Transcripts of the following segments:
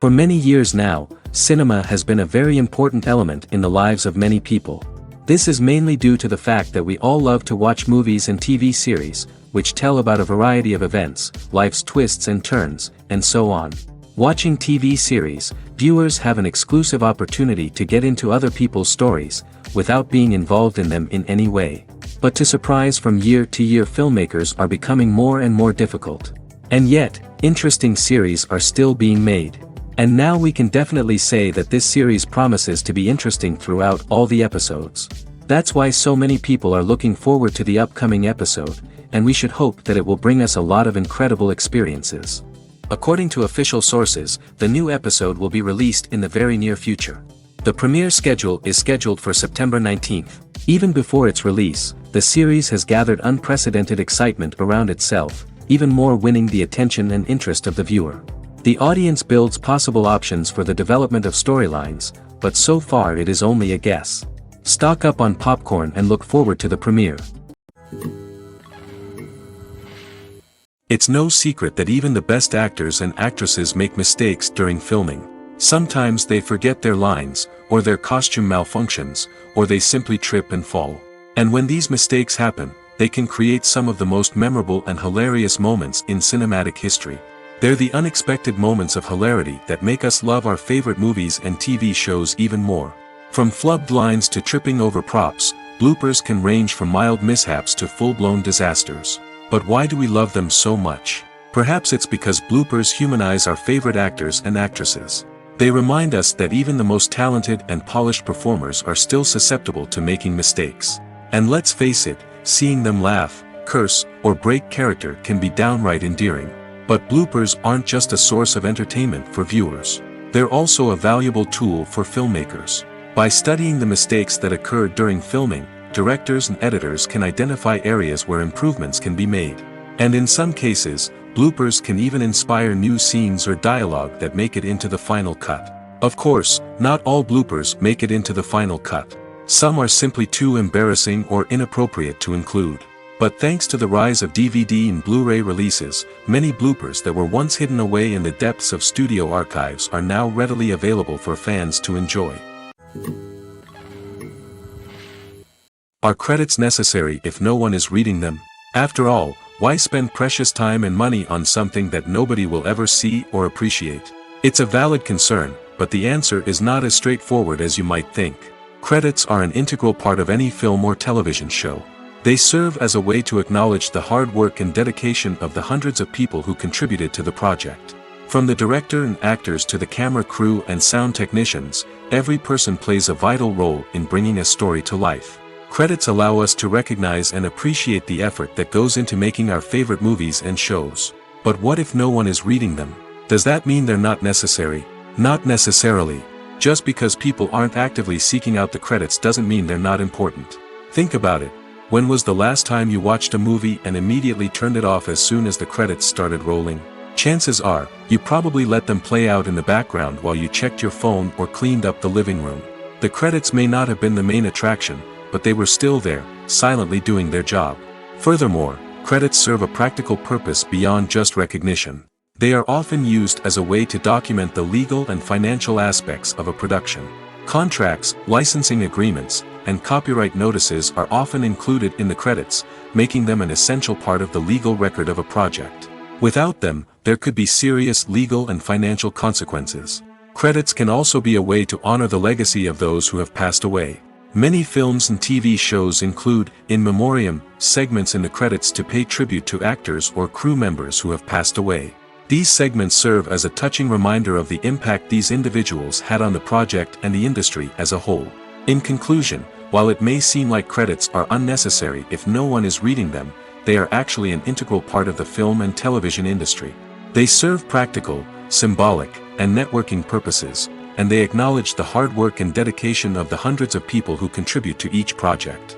For many years now, cinema has been a very important element in the lives of many people. This is mainly due to the fact that we all love to watch movies and TV series, which tell about a variety of events, life's twists and turns, and so on. Watching TV series, viewers have an exclusive opportunity to get into other people's stories, without being involved in them in any way. But to surprise from year to year, filmmakers are becoming more and more difficult. And yet, interesting series are still being made. And now we can definitely say that this series promises to be interesting throughout all the episodes. That's why so many people are looking forward to the upcoming episode, and we should hope that it will bring us a lot of incredible experiences. According to official sources, the new episode will be released in the very near future. The premiere schedule is scheduled for September 19th. Even before its release, the series has gathered unprecedented excitement around itself, even more winning the attention and interest of the viewer. The audience builds possible options for the development of storylines, but so far it is only a guess. Stock up on popcorn and look forward to the premiere. It's no secret that even the best actors and actresses make mistakes during filming. Sometimes they forget their lines, or their costume malfunctions, or they simply trip and fall. And when these mistakes happen, they can create some of the most memorable and hilarious moments in cinematic history. They're the unexpected moments of hilarity that make us love our favorite movies and TV shows even more. From flubbed lines to tripping over props, bloopers can range from mild mishaps to full-blown disasters. But why do we love them so much? Perhaps it's because bloopers humanize our favorite actors and actresses. They remind us that even the most talented and polished performers are still susceptible to making mistakes. And let's face it, seeing them laugh, curse, or break character can be downright endearing. But bloopers aren't just a source of entertainment for viewers. They're also a valuable tool for filmmakers. By studying the mistakes that occurred during filming, directors and editors can identify areas where improvements can be made. And in some cases, bloopers can even inspire new scenes or dialogue that make it into the final cut. Of course, not all bloopers make it into the final cut. Some are simply too embarrassing or inappropriate to include. But thanks to the rise of DVD and Blu-ray releases, many bloopers that were once hidden away in the depths of studio archives are now readily available for fans to enjoy. Are credits necessary if no one is reading them? After all, why spend precious time and money on something that nobody will ever see or appreciate? It's a valid concern, but the answer is not as straightforward as you might think. Credits are an integral part of any film or television show. They serve as a way to acknowledge the hard work and dedication of the hundreds of people who contributed to the project. From the director and actors to the camera crew and sound technicians, every person plays a vital role in bringing a story to life. Credits allow us to recognize and appreciate the effort that goes into making our favorite movies and shows. But what if no one is reading them? Does that mean they're not necessary? Not necessarily. Just because people aren't actively seeking out the credits doesn't mean they're not important. Think about it. When was the last time you watched a movie and immediately turned it off as soon as the credits started rolling? Chances are, you probably let them play out in the background while you checked your phone or cleaned up the living room. The credits may not have been the main attraction, but they were still there, silently doing their job. Furthermore, credits serve a practical purpose beyond just recognition. They are often used as a way to document the legal and financial aspects of a production. Contracts, licensing agreements, and copyright notices are often included in the credits, making them an essential part of the legal record of a project. Without them, there could be serious legal and financial consequences. Credits can also be a way to honor the legacy of those who have passed away. Many films and TV shows include, in memoriam, segments in the credits to pay tribute to actors or crew members who have passed away. These segments serve as a touching reminder of the impact these individuals had on the project and the industry as a whole. In conclusion, while it may seem like credits are unnecessary if no one is reading them, they are actually an integral part of the film and television industry. They serve practical, symbolic, and networking purposes, and they acknowledge the hard work and dedication of the hundreds of people who contribute to each project.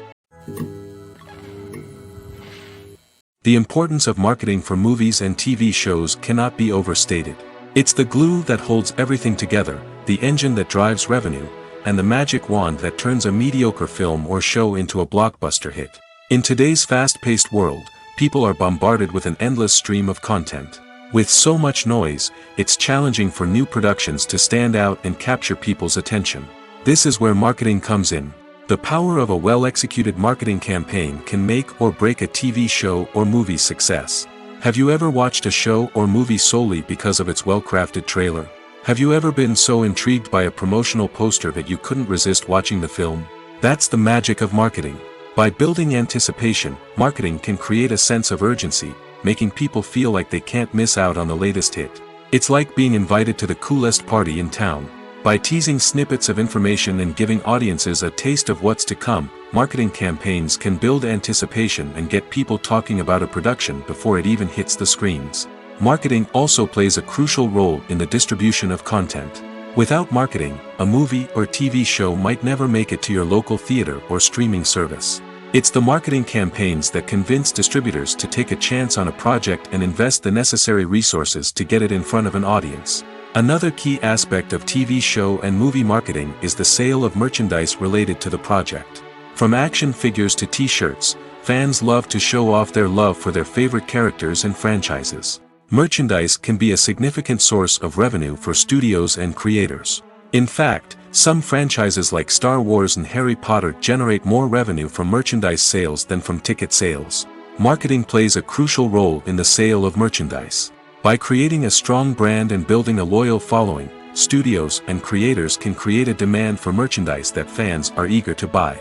The importance of marketing for movies and TV shows cannot be overstated. It's the glue that holds everything together, the engine that drives revenue, and the magic wand that turns a mediocre film or show into a blockbuster hit. In today's fast-paced world, people are bombarded with an endless stream of content. With so much noise, it's challenging for new productions to stand out and capture people's attention. This is where marketing comes in. The power of a well-executed marketing campaign can make or break a TV show or movie's success. Have you ever watched a show or movie solely because of its well-crafted trailer? Have you ever been so intrigued by a promotional poster that you couldn't resist watching the film? That's the magic of marketing. By building anticipation, marketing can create a sense of urgency, making people feel like they can't miss out on the latest hit. It's like being invited to the coolest party in town. By teasing snippets of information and giving audiences a taste of what's to come, marketing campaigns can build anticipation and get people talking about a production before it even hits the screens. Marketing also plays a crucial role in the distribution of content. Without marketing, a movie or TV show might never make it to your local theater or streaming service. It's the marketing campaigns that convince distributors to take a chance on a project and invest the necessary resources to get it in front of an audience. Another key aspect of TV show and movie marketing is the sale of merchandise related to the project. From action figures to t-shirts, fans love to show off their love for their favorite characters and franchises. Merchandise can be a significant source of revenue for studios and creators. In fact, some franchises like Star Wars and Harry Potter generate more revenue from merchandise sales than from ticket sales. Marketing plays a crucial role in the sale of merchandise. By creating a strong brand and building a loyal following, studios and creators can create a demand for merchandise that fans are eager to buy.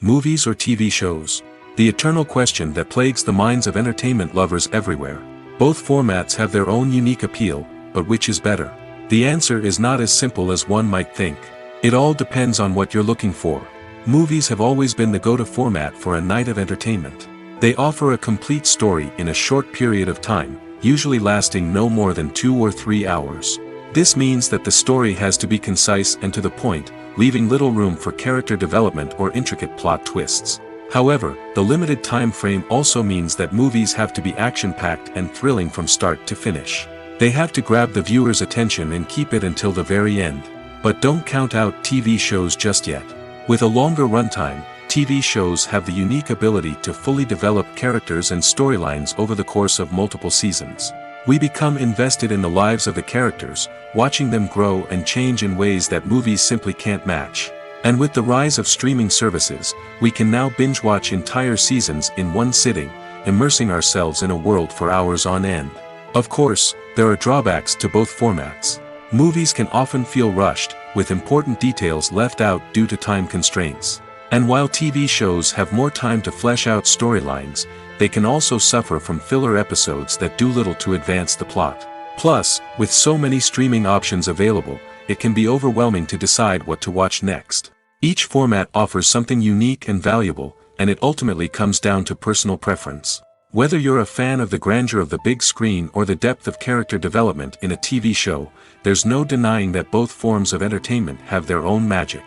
Movies or TV shows? The eternal question that plagues the minds of entertainment lovers everywhere. Both formats have their own unique appeal, but which is better? The answer is not as simple as one might think. It all depends on what you're looking for. Movies have always been the go-to format for a night of entertainment. They offer a complete story in a short period of time, usually lasting no more than 2 or 3 hours. This means that the story has to be concise and to the point, leaving little room for character development or intricate plot twists. However, the limited time frame also means that movies have to be action-packed and thrilling from start to finish. They have to grab the viewer's attention and keep it until the very end. But don't count out TV shows just yet. With a longer runtime, TV shows have the unique ability to fully develop characters and storylines over the course of multiple seasons. We become invested in the lives of the characters, watching them grow and change in ways that movies simply can't match. And with the rise of streaming services, we can now binge-watch entire seasons in one sitting, immersing ourselves in a world for hours on end. Of course, there are drawbacks to both formats. Movies can often feel rushed, with important details left out due to time constraints. And while TV shows have more time to flesh out storylines, they can also suffer from filler episodes that do little to advance the plot. Plus, with so many streaming options available, it can be overwhelming to decide what to watch next. Each format offers something unique and valuable, and it ultimately comes down to personal preference. Whether you're a fan of the grandeur of the big screen or the depth of character development in a TV show, there's no denying that both forms of entertainment have their own magic.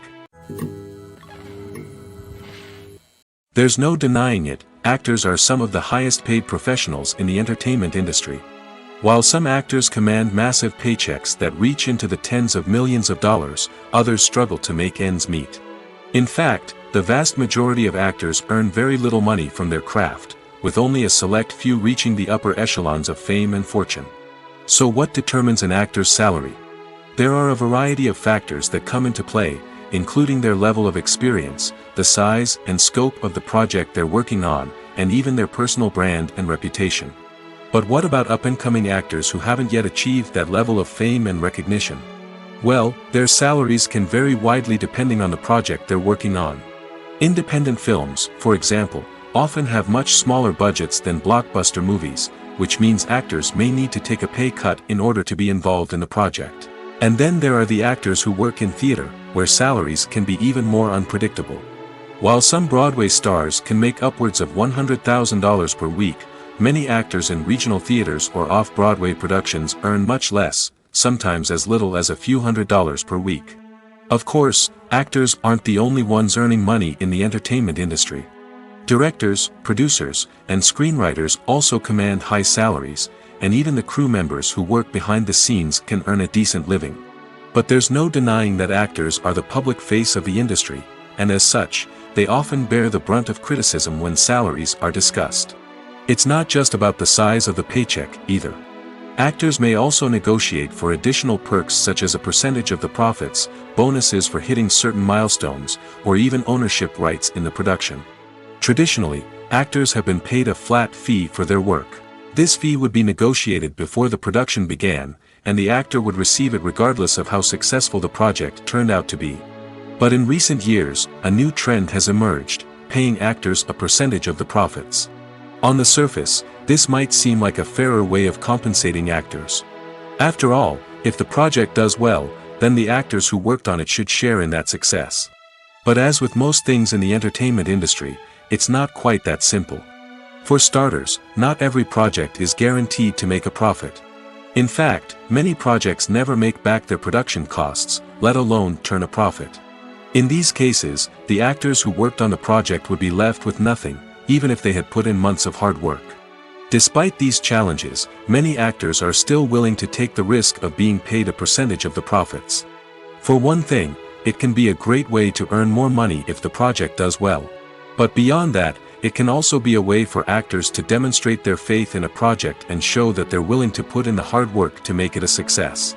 There's no denying it, actors are some of the highest paid professionals in the entertainment industry. While some actors command massive paychecks that reach into the tens of millions of dollars, others struggle to make ends meet. In fact, the vast majority of actors earn very little money from their craft, with only a select few reaching the upper echelons of fame and fortune. So what determines an actor's salary? There are a variety of factors that come into play, including their level of experience, the size and scope of the project they're working on, and even their personal brand and reputation. But what about up-and-coming actors who haven't yet achieved that level of fame and recognition? Well, their salaries can vary widely depending on the project they're working on. Independent films, for example, often have much smaller budgets than blockbuster movies, which means actors may need to take a pay cut in order to be involved in the project. And then there are the actors who work in theater, where salaries can be even more unpredictable. While some Broadway stars can make upwards of $100,000 per week, many actors in regional theaters or off-Broadway productions earn much less, sometimes as little as a few $100s per week. Of course, actors aren't the only ones earning money in the entertainment industry. Directors, producers, and screenwriters also command high salaries, and even the crew members who work behind the scenes can earn a decent living. But there's no denying that actors are the public face of the industry, and as such, they often bear the brunt of criticism when salaries are discussed. It's not just about the size of the paycheck, either. Actors may also negotiate for additional perks such as a percentage of the profits, bonuses for hitting certain milestones, or even ownership rights in the production. Traditionally, actors have been paid a flat fee for their work. This fee would be negotiated before the production began, and the actor would receive it regardless of how successful the project turned out to be. But in recent years, a new trend has emerged, paying actors a percentage of the profits. On the surface, this might seem like a fairer way of compensating actors. After all, if the project does well, then the actors who worked on it should share in that success. But as with most things in the entertainment industry, it's not quite that simple. For starters, not every project is guaranteed to make a profit. In fact, many projects never make back their production costs, let alone turn a profit. In these cases, the actors who worked on the project would be left with nothing, even if they had put in months of hard work. Despite these challenges, many actors are still willing to take the risk of being paid a percentage of the profits. For one thing, it can be a great way to earn more money if the project does well. But beyond that, it can also be a way for actors to demonstrate their faith in a project and show that they're willing to put in the hard work to make it a success.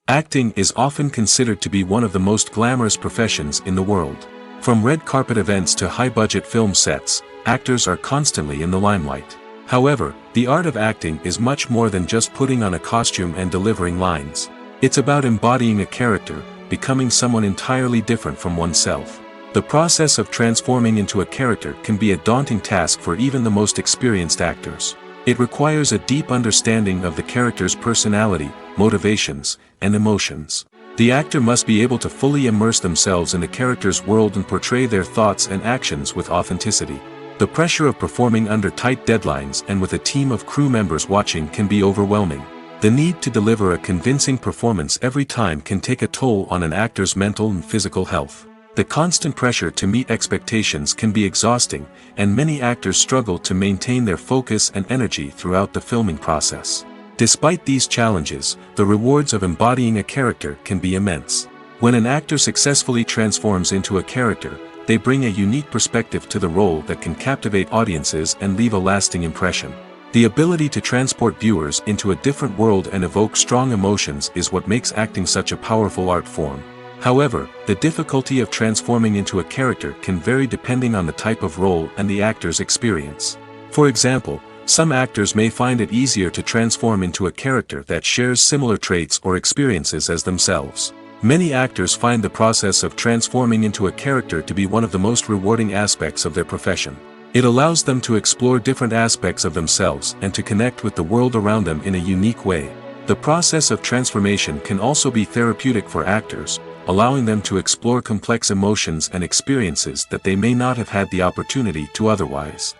Acting is often considered to be one of the most glamorous professions in the world. From red carpet events to high-budget film sets, actors are constantly in the limelight. However, the art of acting is much more than just putting on a costume and delivering lines. It's about embodying a character, becoming someone entirely different from oneself. The process of transforming into a character can be a daunting task for even the most experienced actors. It requires a deep understanding of the character's personality, motivations, and emotions. The actor must be able to fully immerse themselves in the character's world and portray their thoughts and actions with authenticity. The pressure of performing under tight deadlines and with a team of crew members watching can be overwhelming. The need to deliver a convincing performance every time can take a toll on an actor's mental and physical health. The constant pressure to meet expectations can be exhausting, and many actors struggle to maintain their focus and energy throughout the filming process. Despite these challenges, the rewards of embodying a character can be immense. When an actor successfully transforms into a character, they bring a unique perspective to the role that can captivate audiences and leave a lasting impression. The ability to transport viewers into a different world and evoke strong emotions is what makes acting such a powerful art form. However, the difficulty of transforming into a character can vary depending on the type of role and the actor's experience. For example, some actors may find it easier to transform into a character that shares similar traits or experiences as themselves. Many actors find the process of transforming into a character to be one of the most rewarding aspects of their profession. It allows them to explore different aspects of themselves and to connect with the world around them in a unique way. The process of transformation can also be therapeutic for actors, allowing them to explore complex emotions and experiences that they may not have had the opportunity to otherwise.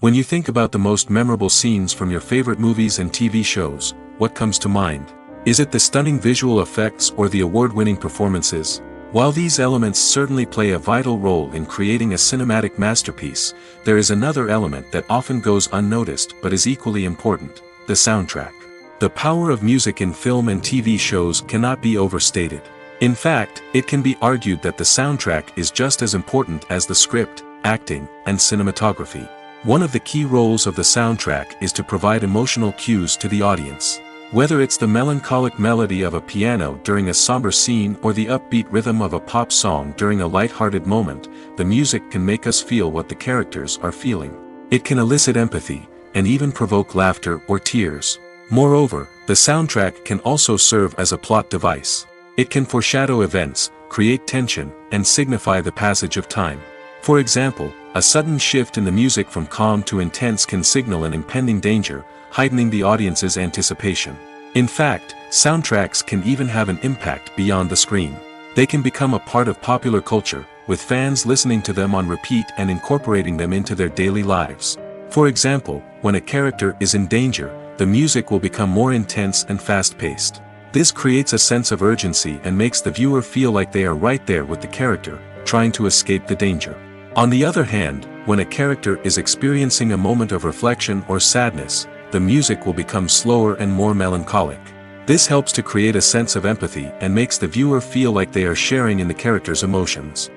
When you think about the most memorable scenes from your favorite movies and TV shows, what comes to mind? Is it the stunning visual effects or the award-winning performances? While these elements certainly play a vital role in creating a cinematic masterpiece, there is another element that often goes unnoticed but is equally important: the soundtrack. The power of music in film and TV shows cannot be overstated. In fact, it can be argued that the soundtrack is just as important as the script, acting, and cinematography. One of the key roles of the soundtrack is to provide emotional cues to the audience. Whether it's the melancholic melody of a piano during a somber scene or the upbeat rhythm of a pop song during a light-hearted moment, the music can make us feel what the characters are feeling. It can elicit empathy, and even provoke laughter or tears. Moreover, the soundtrack can also serve as a plot device. It can foreshadow events, create tension, and signify the passage of time. For example, a sudden shift in the music from calm to intense can signal an impending danger, heightening the audience's anticipation. In fact, soundtracks can even have an impact beyond the screen. They can become a part of popular culture, with fans listening to them on repeat and incorporating them into their daily lives. For example, when a character is in danger, the music will become more intense and fast-paced. This creates a sense of urgency and makes the viewer feel like they are right there with the character, trying to escape the danger. On the other hand, when a character is experiencing a moment of reflection or sadness, the music will become slower and more melancholic. This helps to create a sense of empathy and makes the viewer feel like they are sharing in the character's emotions.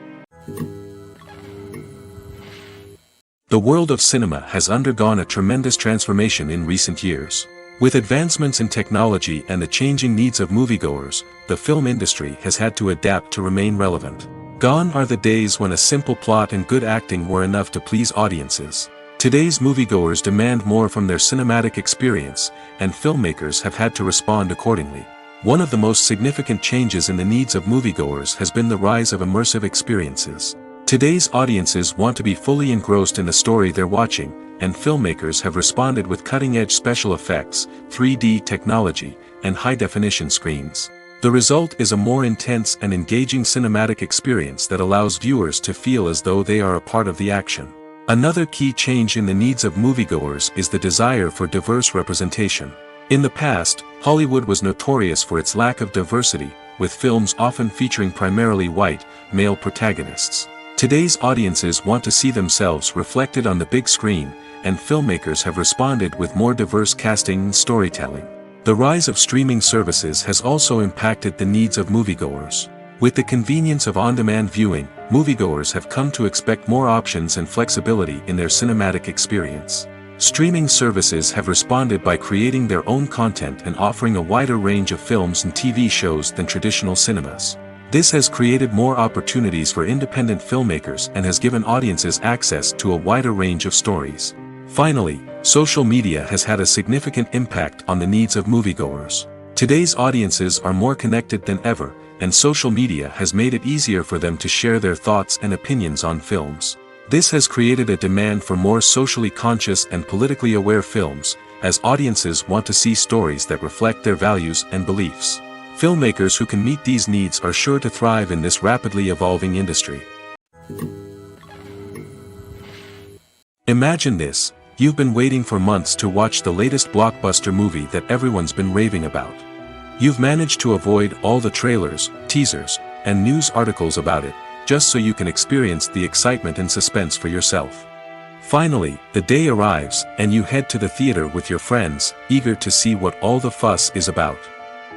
The world of cinema has undergone a tremendous transformation in recent years. With advancements in technology and the changing needs of moviegoers, the film industry has had to adapt to remain relevant. Gone are the days when a simple plot and good acting were enough to please audiences. Today's moviegoers demand more from their cinematic experience, and filmmakers have had to respond accordingly. One of the most significant changes in the needs of moviegoers has been the rise of immersive experiences. Today's audiences want to be fully engrossed in the story they're watching, and filmmakers have responded with cutting-edge special effects, 3D technology, and high-definition screens. The result is a more intense and engaging cinematic experience that allows viewers to feel as though they are a part of the action. Another key change in the needs of moviegoers is the desire for diverse representation. In the past, Hollywood was notorious for its lack of diversity, with films often featuring primarily white, male protagonists. Today's audiences want to see themselves reflected on the big screen, and filmmakers have responded with more diverse casting and storytelling. The rise of streaming services has also impacted the needs of moviegoers. With the convenience of on-demand viewing, moviegoers have come to expect more options and flexibility in their cinematic experience. Streaming services have responded by creating their own content and offering a wider range of films and TV shows than traditional cinemas. This has created more opportunities for independent filmmakers and has given audiences access to a wider range of stories. Finally, social media has had a significant impact on the needs of moviegoers. Today's audiences are more connected than ever, and social media has made it easier for them to share their thoughts and opinions on films. This has created a demand for more socially conscious and politically aware films, as audiences want to see stories that reflect their values and beliefs. Filmmakers who can meet these needs are sure to thrive in this rapidly evolving industry. Imagine this: you've been waiting for months to watch the latest blockbuster movie that everyone's been raving about. You've managed to avoid all the trailers, teasers, and news articles about it, just so you can experience the excitement and suspense for yourself. Finally, the day arrives, and you head to the theater with your friends, eager to see what all the fuss is about.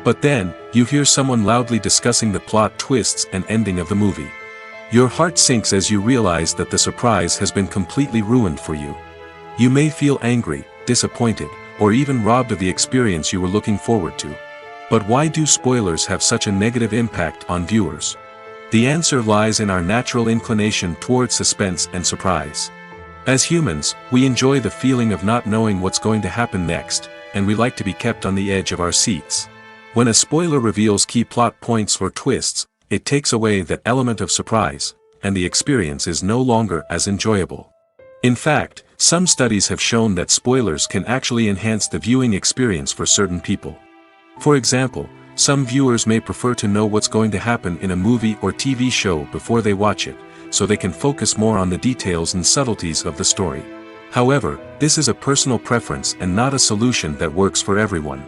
But then, you hear someone loudly discussing the plot twists and ending of the movie. Your heart sinks as you realize that the surprise has been completely ruined for you. You may feel angry, disappointed, or even robbed of the experience you were looking forward to. But why do spoilers have such a negative impact on viewers? The answer lies in our natural inclination toward suspense and surprise. As humans, we enjoy the feeling of not knowing what's going to happen next, and we like to be kept on the edge of our seats. When a spoiler reveals key plot points or twists, it takes away that element of surprise, and the experience is no longer as enjoyable. In fact, some studies have shown that spoilers can actually enhance the viewing experience for certain people. For example, some viewers may prefer to know what's going to happen in a movie or TV show before they watch it, so they can focus more on the details and subtleties of the story. However, this is a personal preference and not a solution that works for everyone.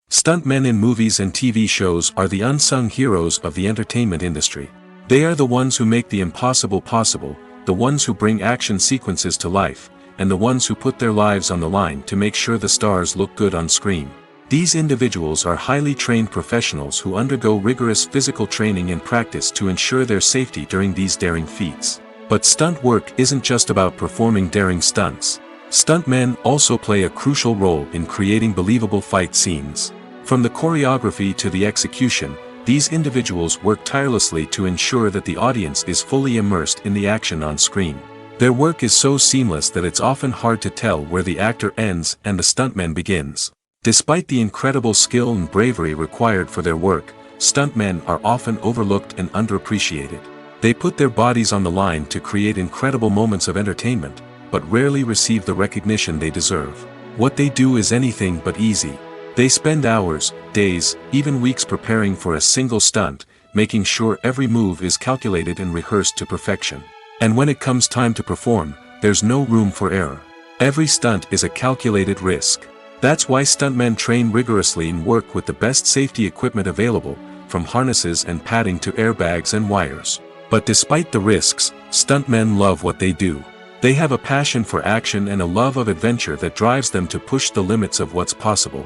Stuntmen in movies and TV shows are the unsung heroes of the entertainment industry. They are the ones who make the impossible possible, the ones who bring action sequences to life, and the ones who put their lives on the line to make sure the stars look good on screen. These individuals are highly trained professionals who undergo rigorous physical training and practice to ensure their safety during these daring feats. But stunt work isn't just about performing daring stunts. Stuntmen also play a crucial role in creating believable fight scenes. From the choreography to the execution, these individuals work tirelessly to ensure that the audience is fully immersed in the action on screen. Their work is so seamless that it's often hard to tell where the actor ends and the stuntman begins. Despite the incredible skill and bravery required for their work, stuntmen are often overlooked and underappreciated. They put their bodies on the line to create incredible moments of entertainment, but rarely receive the recognition they deserve. What they do is anything but easy. They spend hours, days, even weeks preparing for a single stunt, making sure every move is calculated and rehearsed to perfection. And when it comes time to perform, there's no room for error. Every stunt is a calculated risk. That's why stuntmen train rigorously and work with the best safety equipment available, from harnesses and padding to airbags and wires. But despite the risks, stuntmen love what they do. They have a passion for action and a love of adventure that drives them to push the limits of what's possible.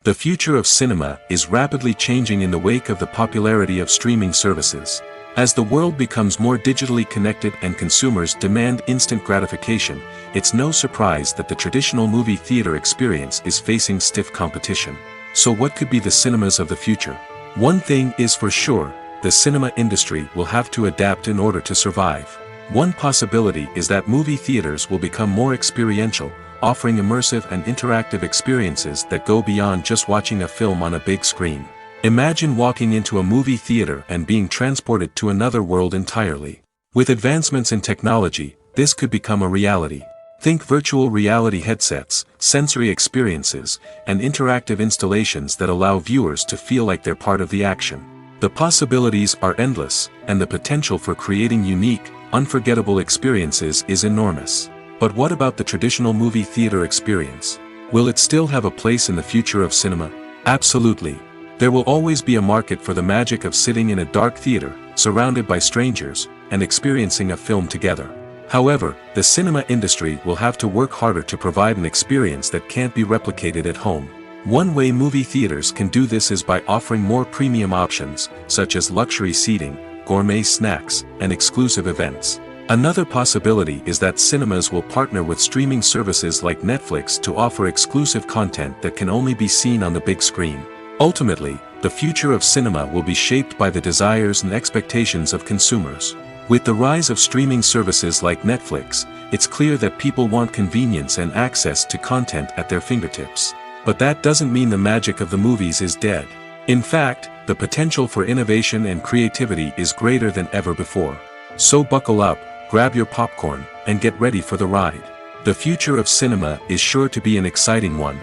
The future of cinema is rapidly changing in the wake of the popularity of streaming services. As the world becomes more digitally connected and consumers demand instant gratification, it's no surprise that the traditional movie theater experience is facing stiff competition. So what could be the cinemas of the future? One thing is for sure, the cinema industry will have to adapt in order to survive. One possibility is that movie theaters will become more experiential, offering immersive and interactive experiences that go beyond just watching a film on a big screen. Imagine walking into a movie theater and being transported to another world entirely. With advancements in technology, this could become a reality. Think virtual reality headsets, sensory experiences, and interactive installations that allow viewers to feel like they're part of the action. The possibilities are endless, and the potential for creating unique, unforgettable experiences is enormous. But what about the traditional movie theater experience? Will it still have a place in the future of cinema? Absolutely. There will always be a market for the magic of sitting in a dark theater, surrounded by strangers, and experiencing a film together. However, the cinema industry will have to work harder to provide an experience that can't be replicated at home. One way movie theaters can do this is by offering more premium options, such as luxury seating, gourmet snacks, and exclusive events. Another possibility is that cinemas will partner with streaming services like Netflix to offer exclusive content that can only be seen on the big screen. Ultimately, the future of cinema will be shaped by the desires and expectations of consumers. With the rise of streaming services like Netflix, it's clear that people want convenience and access to content at their fingertips. But that doesn't mean the magic of the movies is dead. In fact, the potential for innovation and creativity is greater than ever before. So buckle up, grab your popcorn, and get ready for the ride. The future of cinema is sure to be an exciting one.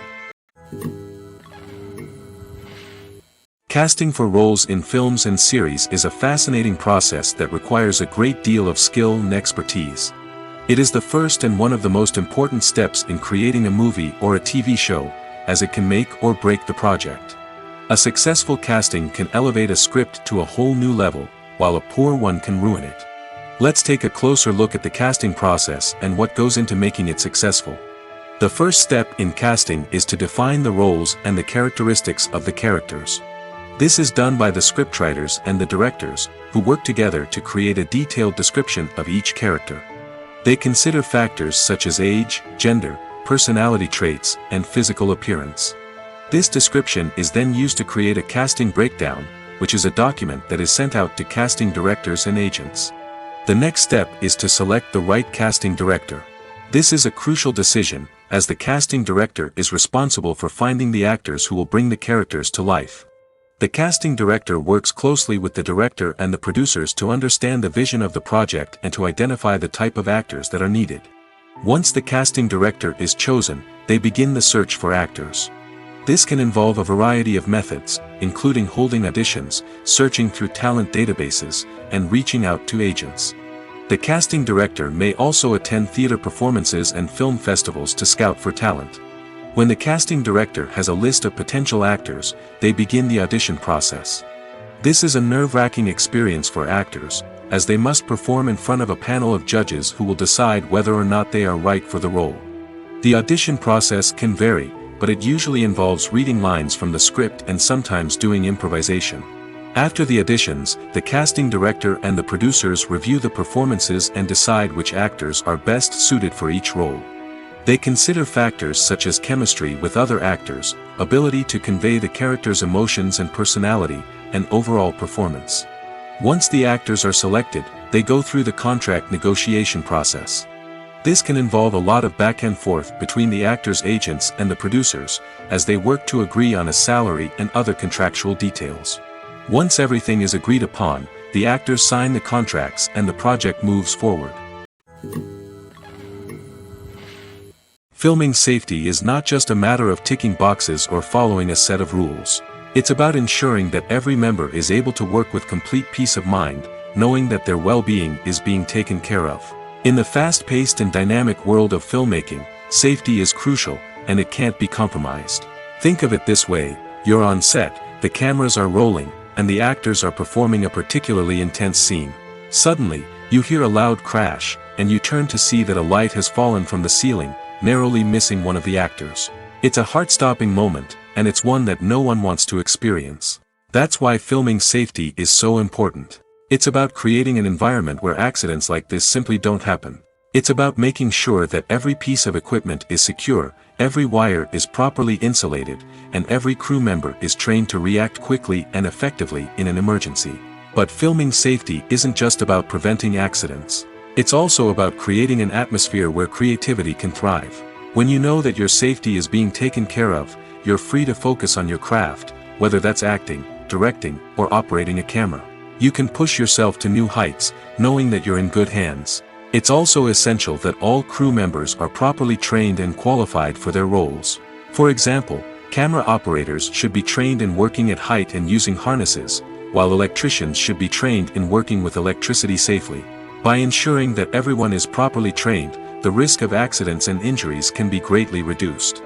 Casting for roles in films and series is a fascinating process that requires a great deal of skill and expertise. It is the first and one of the most important steps in creating a movie or a TV show, as it can make or break the project. A successful casting can elevate a script to a whole new level, while a poor one can ruin it. Let's take a closer look at the casting process and what goes into making it successful. The first step in casting is to define the roles and the characteristics of the characters. This is done by the scriptwriters and the directors, who work together to create a detailed description of each character. They consider factors such as age, gender, personality traits, and physical appearance. This description is then used to create a casting breakdown, which is a document that is sent out to casting directors and agents. The next step is to select the right casting director. This is a crucial decision, as the casting director is responsible for finding the actors who will bring the characters to life. The casting director works closely with the director and the producers to understand the vision of the project and to identify the type of actors that are needed. Once the casting director is chosen, they begin the search for actors. This can involve a variety of methods, including holding auditions, searching through talent databases, and reaching out to agents. The casting director may also attend theater performances and film festivals to scout for talent. When the casting director has a list of potential actors, they begin the audition process. This is a nerve-wracking experience for actors, as they must perform in front of a panel of judges who will decide whether or not they are right for the role. The audition process can vary, but it usually involves reading lines from the script and sometimes doing improvisation. After the auditions, the casting director and the producers review the performances and decide which actors are best suited for each role. They consider factors such as chemistry with other actors, ability to convey the character's emotions and personality, and overall performance. Once the actors are selected, they go through the contract negotiation process. This can involve a lot of back and forth between the actors' agents and the producers, as they work to agree on a salary and other contractual details. Once everything is agreed upon, the actors sign the contracts and the project moves forward. Filming safety is not just a matter of ticking boxes or following a set of rules. It's about ensuring that every member is able to work with complete peace of mind, knowing that their well-being is being taken care of. In the fast-paced and dynamic world of filmmaking, safety is crucial, and it can't be compromised. Think of it this way: you're on set, the cameras are rolling, and the actors are performing a particularly intense scene. Suddenly, you hear a loud crash, and you turn to see that a light has fallen from the ceiling, narrowly missing one of the actors. It's a heart-stopping moment, and it's one that no one wants to experience. That's why filming safety is so important. It's about creating an environment where accidents like this simply don't happen. It's about making sure that every piece of equipment is secure, every wire is properly insulated, and every crew member is trained to react quickly and effectively in an emergency. But filming safety isn't just about preventing accidents. It's also about creating an atmosphere where creativity can thrive. When you know that your safety is being taken care of, you're free to focus on your craft, whether that's acting, directing, or operating a camera. You can push yourself to new heights, knowing that you're in good hands. It's also essential that all crew members are properly trained and qualified for their roles. For example, camera operators should be trained in working at height and using harnesses, while electricians should be trained in working with electricity safely. By ensuring that everyone is properly trained, the risk of accidents and injuries can be greatly reduced.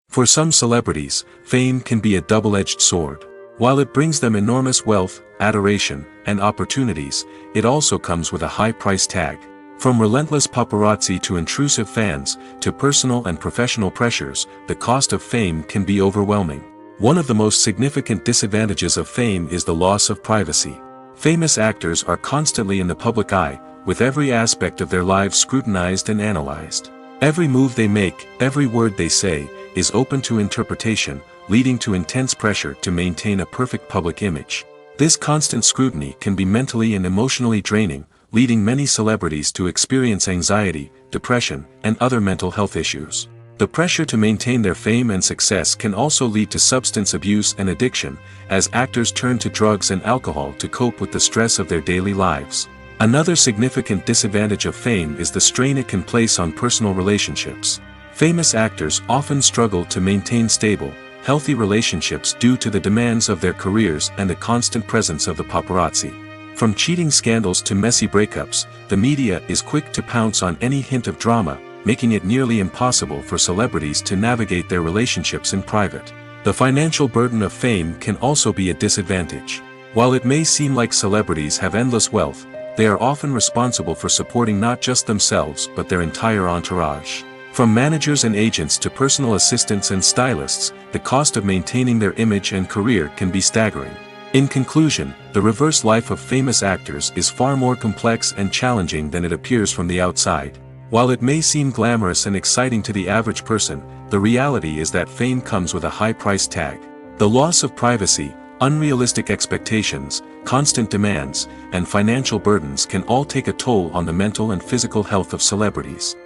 For some celebrities, fame can be a double-edged sword. While it brings them enormous wealth, adoration, and opportunities, it also comes with a high price tag. From relentless paparazzi to intrusive fans, to personal and professional pressures, the cost of fame can be overwhelming. One of the most significant disadvantages of fame is the loss of privacy. Famous actors are constantly in the public eye, with every aspect of their lives scrutinized and analyzed. Every move they make, every word they say, is open to interpretation, leading to intense pressure to maintain a perfect public image. This constant scrutiny can be mentally and emotionally draining, leading many celebrities to experience anxiety, depression, and other mental health issues. The pressure to maintain their fame and success can also lead to substance abuse and addiction, as actors turn to drugs and alcohol to cope with the stress of their daily lives. Another significant disadvantage of fame is the strain it can place on personal relationships. Famous actors often struggle to maintain stable, healthy relationships due to the demands of their careers and the constant presence of the paparazzi. From cheating scandals to messy breakups, the media is quick to pounce on any hint of drama, making it nearly impossible for celebrities to navigate their relationships in private. The financial burden of fame can also be a disadvantage. While it may seem like celebrities have endless wealth, they are often responsible for supporting not just themselves but their entire entourage. From managers and agents to personal assistants and stylists, the cost of maintaining their image and career can be staggering. In conclusion, the reverse life of famous actors is far more complex and challenging than it appears from the outside. While it may seem glamorous and exciting to the average person, the reality is that fame comes with a high price tag. The loss of privacy, unrealistic expectations, constant demands, and financial burdens can all take a toll on the mental and physical health of celebrities.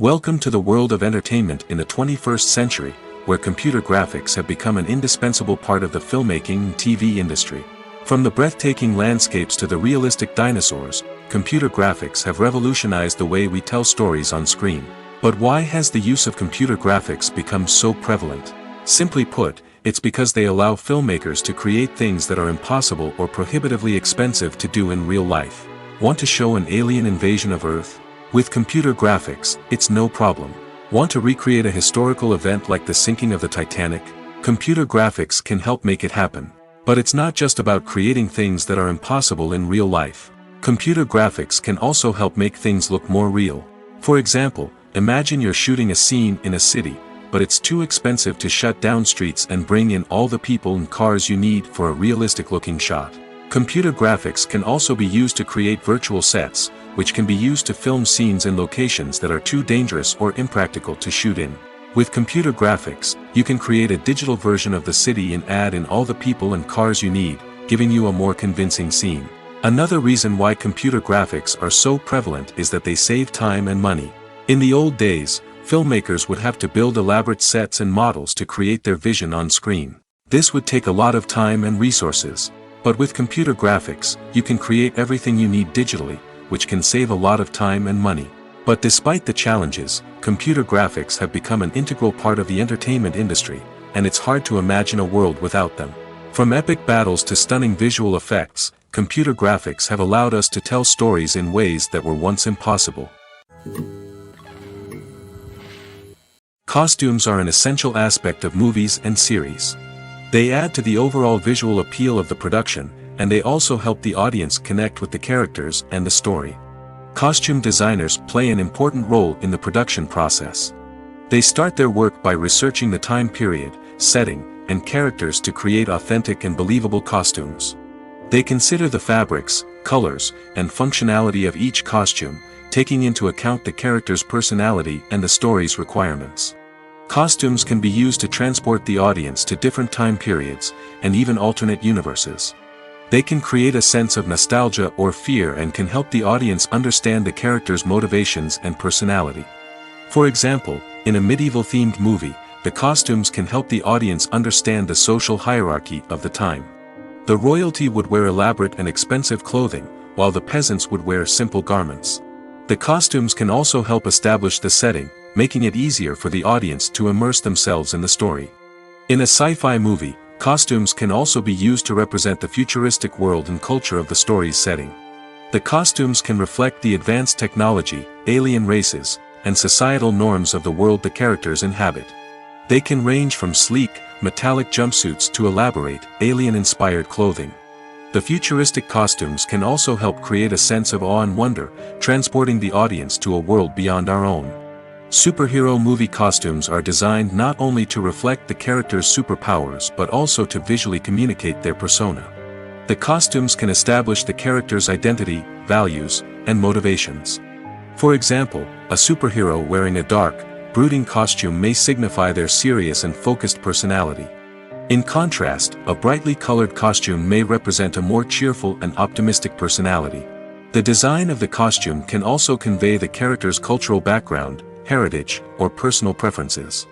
Welcome to the world of entertainment in the 21st century, where computer graphics have become an indispensable part of the filmmaking and TV industry. From the breathtaking landscapes to the realistic dinosaurs, computer graphics have revolutionized the way we tell stories on screen. But why has the use of computer graphics become so prevalent? Simply put, it's because they allow filmmakers to create things that are impossible or prohibitively expensive to do in real life. Want to show an alien invasion of Earth? With computer graphics, it's no problem. Want to recreate a historical event like the sinking of the Titanic? Computer graphics can help make it happen. But it's not just about creating things that are impossible in real life. Computer graphics can also help make things look more real. For example, imagine you're shooting a scene in a city, but it's too expensive to shut down streets and bring in all the people and cars you need for a realistic-looking shot. Computer graphics can also be used to create virtual sets, which can be used to film scenes in locations that are too dangerous or impractical to shoot in. With computer graphics, you can create a digital version of the city and add in all the people and cars you need, giving you a more convincing scene. Another reason why computer graphics are so prevalent is that they save time and money. In the old days, filmmakers would have to build elaborate sets and models to create their vision on screen. This would take a lot of time and resources. But with computer graphics, you can create everything you need digitally, which can save a lot of time and money. But despite the challenges, computer graphics have become an integral part of the entertainment industry, and it's hard to imagine a world without them. From epic battles to stunning visual effects, computer graphics have allowed us to tell stories in ways that were once impossible. Costumes are an essential aspect of movies and series. They add to the overall visual appeal of the production, and they also help the audience connect with the characters and the story. Costume designers play an important role in the production process. They start their work by researching the time period, setting, and characters to create authentic and believable costumes. They consider the fabrics, colors, and functionality of each costume, taking into account the character's personality and the story's requirements. Costumes can be used to transport the audience to different time periods, and even alternate universes. They can create a sense of nostalgia or fear and can help the audience understand the character's motivations and personality. For example, in a medieval-themed movie, the costumes can help the audience understand the social hierarchy of the time. The royalty would wear elaborate and expensive clothing, while the peasants would wear simple garments. The costumes can also help establish the setting, making it easier for the audience to immerse themselves in the story. In a sci-fi movie, costumes can also be used to represent the futuristic world and culture of the story's setting. The costumes can reflect the advanced technology, alien races, and societal norms of the world the characters inhabit. They can range from sleek, metallic jumpsuits to elaborate, alien-inspired clothing. The futuristic costumes can also help create a sense of awe and wonder, transporting the audience to a world beyond our own. Superhero movie costumes are designed not only to reflect the character's superpowers but also to visually communicate their persona. The costumes can establish the character's identity, values, and motivations. For example, a superhero wearing a dark, brooding costume may signify their serious and focused personality. In contrast, a brightly colored costume may represent a more cheerful and optimistic personality. The design of the costume can also convey the character's cultural background, heritage, or personal preferences.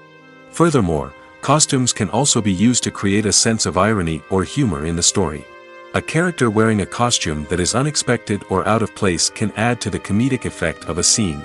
Furthermore, costumes can also be used to create a sense of irony or humor in the story. A character wearing a costume that is unexpected or out of place can add to the comedic effect of a scene.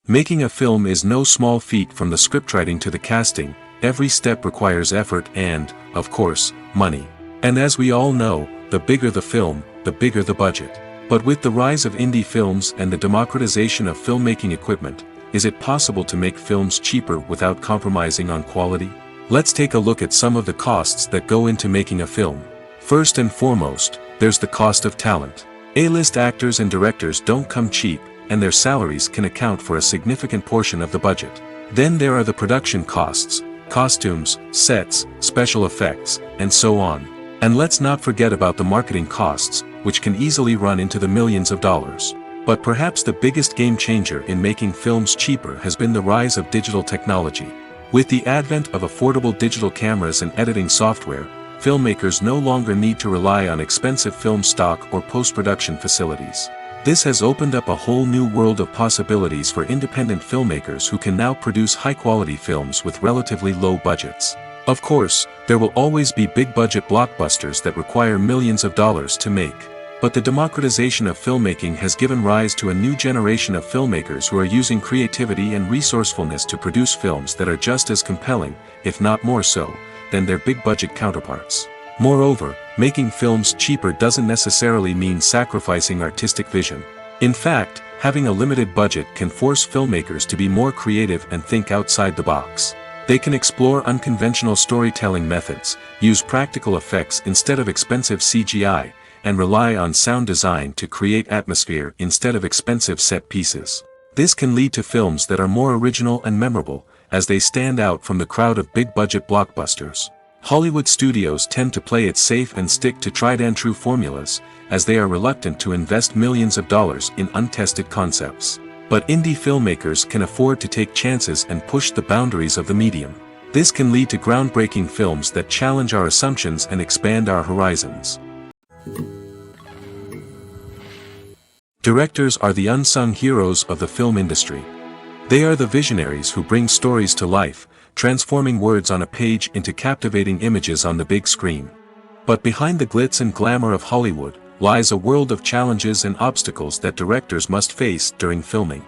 Making a film is no small feat. From the scriptwriting to the casting, every step requires effort and, of course, money. And as we all know, the bigger the film, the bigger the budget. But with the rise of indie films and the democratization of filmmaking equipment, is it possible to make films cheaper without compromising on quality? Let's take a look at some of the costs that go into making a film. First and foremost, there's the cost of talent. A-list actors and directors don't come cheap, and their salaries can account for a significant portion of the budget. Then there are the production costs, costumes, sets, special effects, and so on. And let's not forget about the marketing costs, which can easily run into the millions of dollars. But perhaps the biggest game changer in making films cheaper has been the rise of digital technology. With the advent of affordable digital cameras and editing software, filmmakers no longer need to rely on expensive film stock or post-production facilities. This has opened up a whole new world of possibilities for independent filmmakers who can now produce high-quality films with relatively low budgets. Of course, there will always be big-budget blockbusters that require millions of dollars to make. But the democratization of filmmaking has given rise to a new generation of filmmakers who are using creativity and resourcefulness to produce films that are just as compelling, if not more so, than their big-budget counterparts. Moreover, making films cheaper doesn't necessarily mean sacrificing artistic vision. In fact, having a limited budget can force filmmakers to be more creative and think outside the box. They can explore unconventional storytelling methods, use practical effects instead of expensive CGI, and rely on sound design to create atmosphere instead of expensive set pieces. This can lead to films that are more original and memorable, as they stand out from the crowd of big-budget blockbusters. Hollywood studios tend to play it safe and stick to tried-and-true formulas, as they are reluctant to invest millions of dollars in untested concepts. But indie filmmakers can afford to take chances and push the boundaries of the medium. This can lead to groundbreaking films that challenge our assumptions and expand our horizons. Directors are the unsung heroes of the film industry. They are the visionaries who bring stories to life, transforming words on a page into captivating images on the big screen. But behind the glitz and glamour of Hollywood lies a world of challenges and obstacles that directors must face during filming.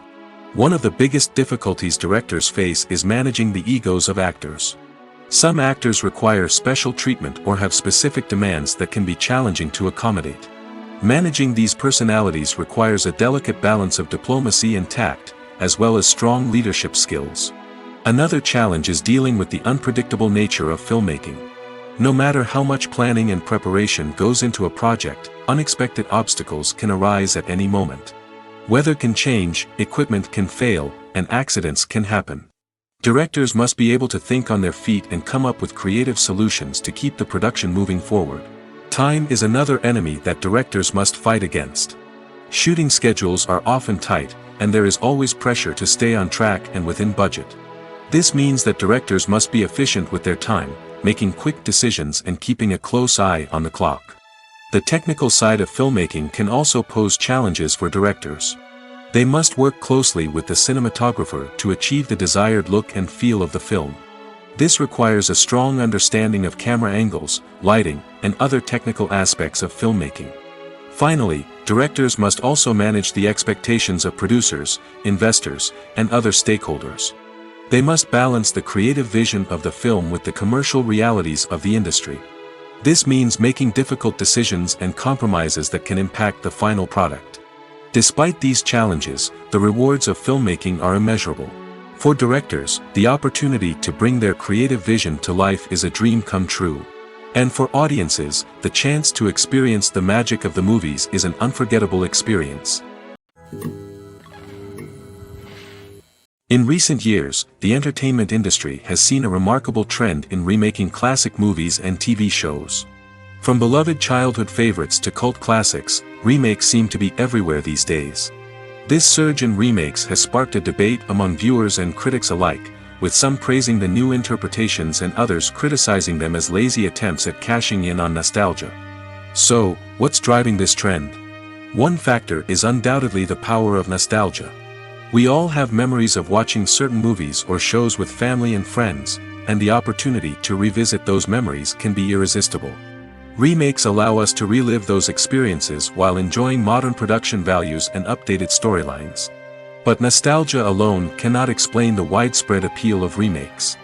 One of the biggest difficulties directors face is managing the egos of actors. Some actors require special treatment or have specific demands that can be challenging to accommodate. Managing these personalities requires a delicate balance of diplomacy and tact, as well as strong leadership skills. Another challenge is dealing with the unpredictable nature of filmmaking. No matter how much planning and preparation goes into a project, unexpected obstacles can arise at any moment. Weather can change, equipment can fail, and accidents can happen. Directors must be able to think on their feet and come up with creative solutions to keep the production moving forward. Time is another enemy that directors must fight against. Shooting schedules are often tight, and there is always pressure to stay on track and within budget. This means that directors must be efficient with their time, making quick decisions and keeping a close eye on the clock. The technical side of filmmaking can also pose challenges for directors. They must work closely with the cinematographer to achieve the desired look and feel of the film. This requires a strong understanding of camera angles, lighting, and other technical aspects of filmmaking. Finally, directors must also manage the expectations of producers, investors, and other stakeholders. They must balance the creative vision of the film with the commercial realities of the industry. This means making difficult decisions and compromises that can impact the final product. Despite these challenges, the rewards of filmmaking are immeasurable. For directors, the opportunity to bring their creative vision to life is a dream come true. And for audiences, the chance to experience the magic of the movies is an unforgettable experience. In recent years, the entertainment industry has seen a remarkable trend in remaking classic movies and TV shows. From beloved childhood favorites to cult classics, remakes seem to be everywhere these days. This surge in remakes has sparked a debate among viewers and critics alike, with some praising the new interpretations and others criticizing them as lazy attempts at cashing in on nostalgia. So, what's driving this trend? One factor is undoubtedly the power of nostalgia. We all have memories of watching certain movies or shows with family and friends, and the opportunity to revisit those memories can be irresistible. Remakes allow us to relive those experiences while enjoying modern production values and updated storylines. But nostalgia alone cannot explain the widespread appeal of remakes.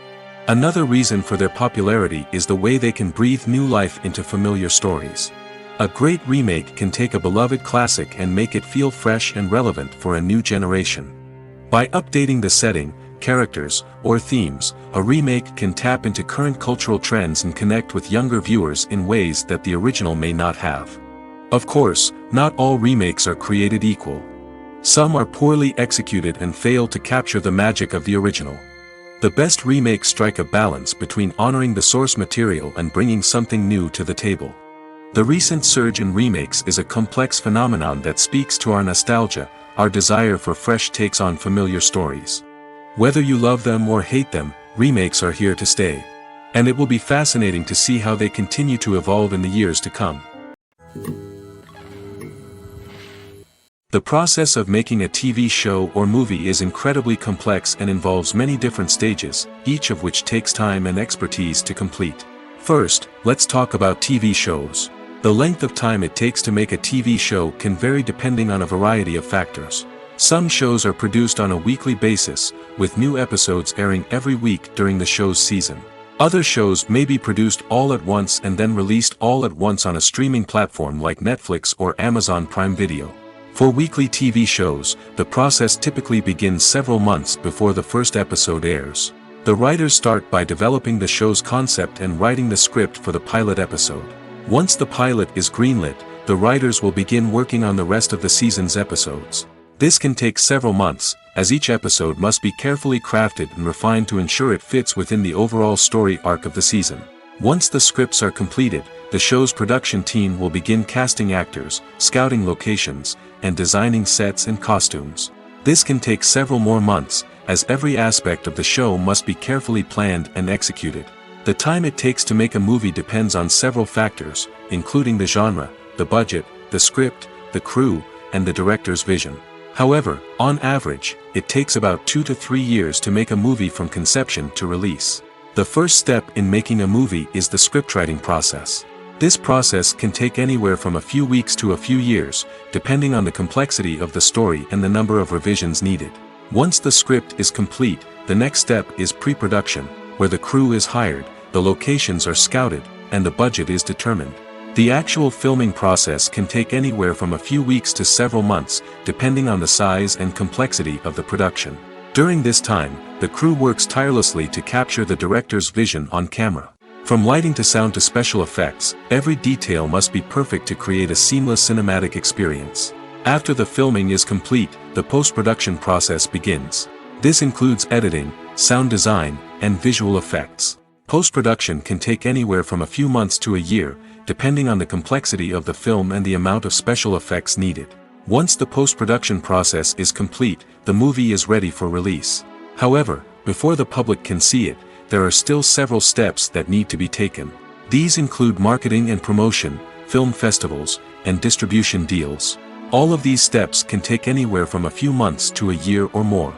Another reason for their popularity is the way they can breathe new life into familiar stories. A great remake can take a beloved classic and make it feel fresh and relevant for a new generation. By updating the setting, characters, or themes, a remake can tap into current cultural trends and connect with younger viewers in ways that the original may not have. Of course, not all remakes are created equal. Some are poorly executed and fail to capture the magic of the original. The best remakes strike a balance between honoring the source material and bringing something new to the table. The recent surge in remakes is a complex phenomenon that speaks to our nostalgia, our desire for fresh takes on familiar stories. Whether you love them or hate them, remakes are here to stay. And it will be fascinating to see how they continue to evolve in the years to come. The process of making a TV show or movie is incredibly complex and involves many different stages, each of which takes time and expertise to complete. First, let's talk about TV shows. The length of time it takes to make a TV show can vary depending on a variety of factors. Some shows are produced on a weekly basis, with new episodes airing every week during the show's season. Other shows may be produced all at once and then released all at once on a streaming platform like Netflix or Amazon Prime Video. For weekly TV shows, the process typically begins several months before the first episode airs. The writers start by developing the show's concept and writing the script for the pilot episode. Once the pilot is greenlit, the writers will begin working on the rest of the season's episodes. This can take several months, as each episode must be carefully crafted and refined to ensure it fits within the overall story arc of the season. Once the scripts are completed, the show's production team will begin casting actors, scouting locations, and designing sets and costumes. This can take several more months, as every aspect of the show must be carefully planned and executed. The time it takes to make a movie depends on several factors, including the genre, the budget, the script, the crew, and the director's vision. However, on average, it takes about 2 to 3 years to make a movie from conception to release. The first step in making a movie is the scriptwriting process. This process can take anywhere from a few weeks to a few years, depending on the complexity of the story and the number of revisions needed. Once the script is complete, the next step is pre-production, where the crew is hired, the locations are scouted, and the budget is determined. The actual filming process can take anywhere from a few weeks to several months, depending on the size and complexity of the production. During this time, the crew works tirelessly to capture the director's vision on camera. From lighting to sound to special effects, every detail must be perfect to create a seamless cinematic experience. After the filming is complete, the post-production process begins. This includes editing, sound design, and visual effects. Post-production can take anywhere from a few months to a year, depending on the complexity of the film and the amount of special effects needed. Once the post-production process is complete, the movie is ready for release. However, before the public can see it, there are still several steps that need to be taken. These include marketing and promotion, film festivals, and distribution deals. All of these steps can take anywhere from a few months to a year or more.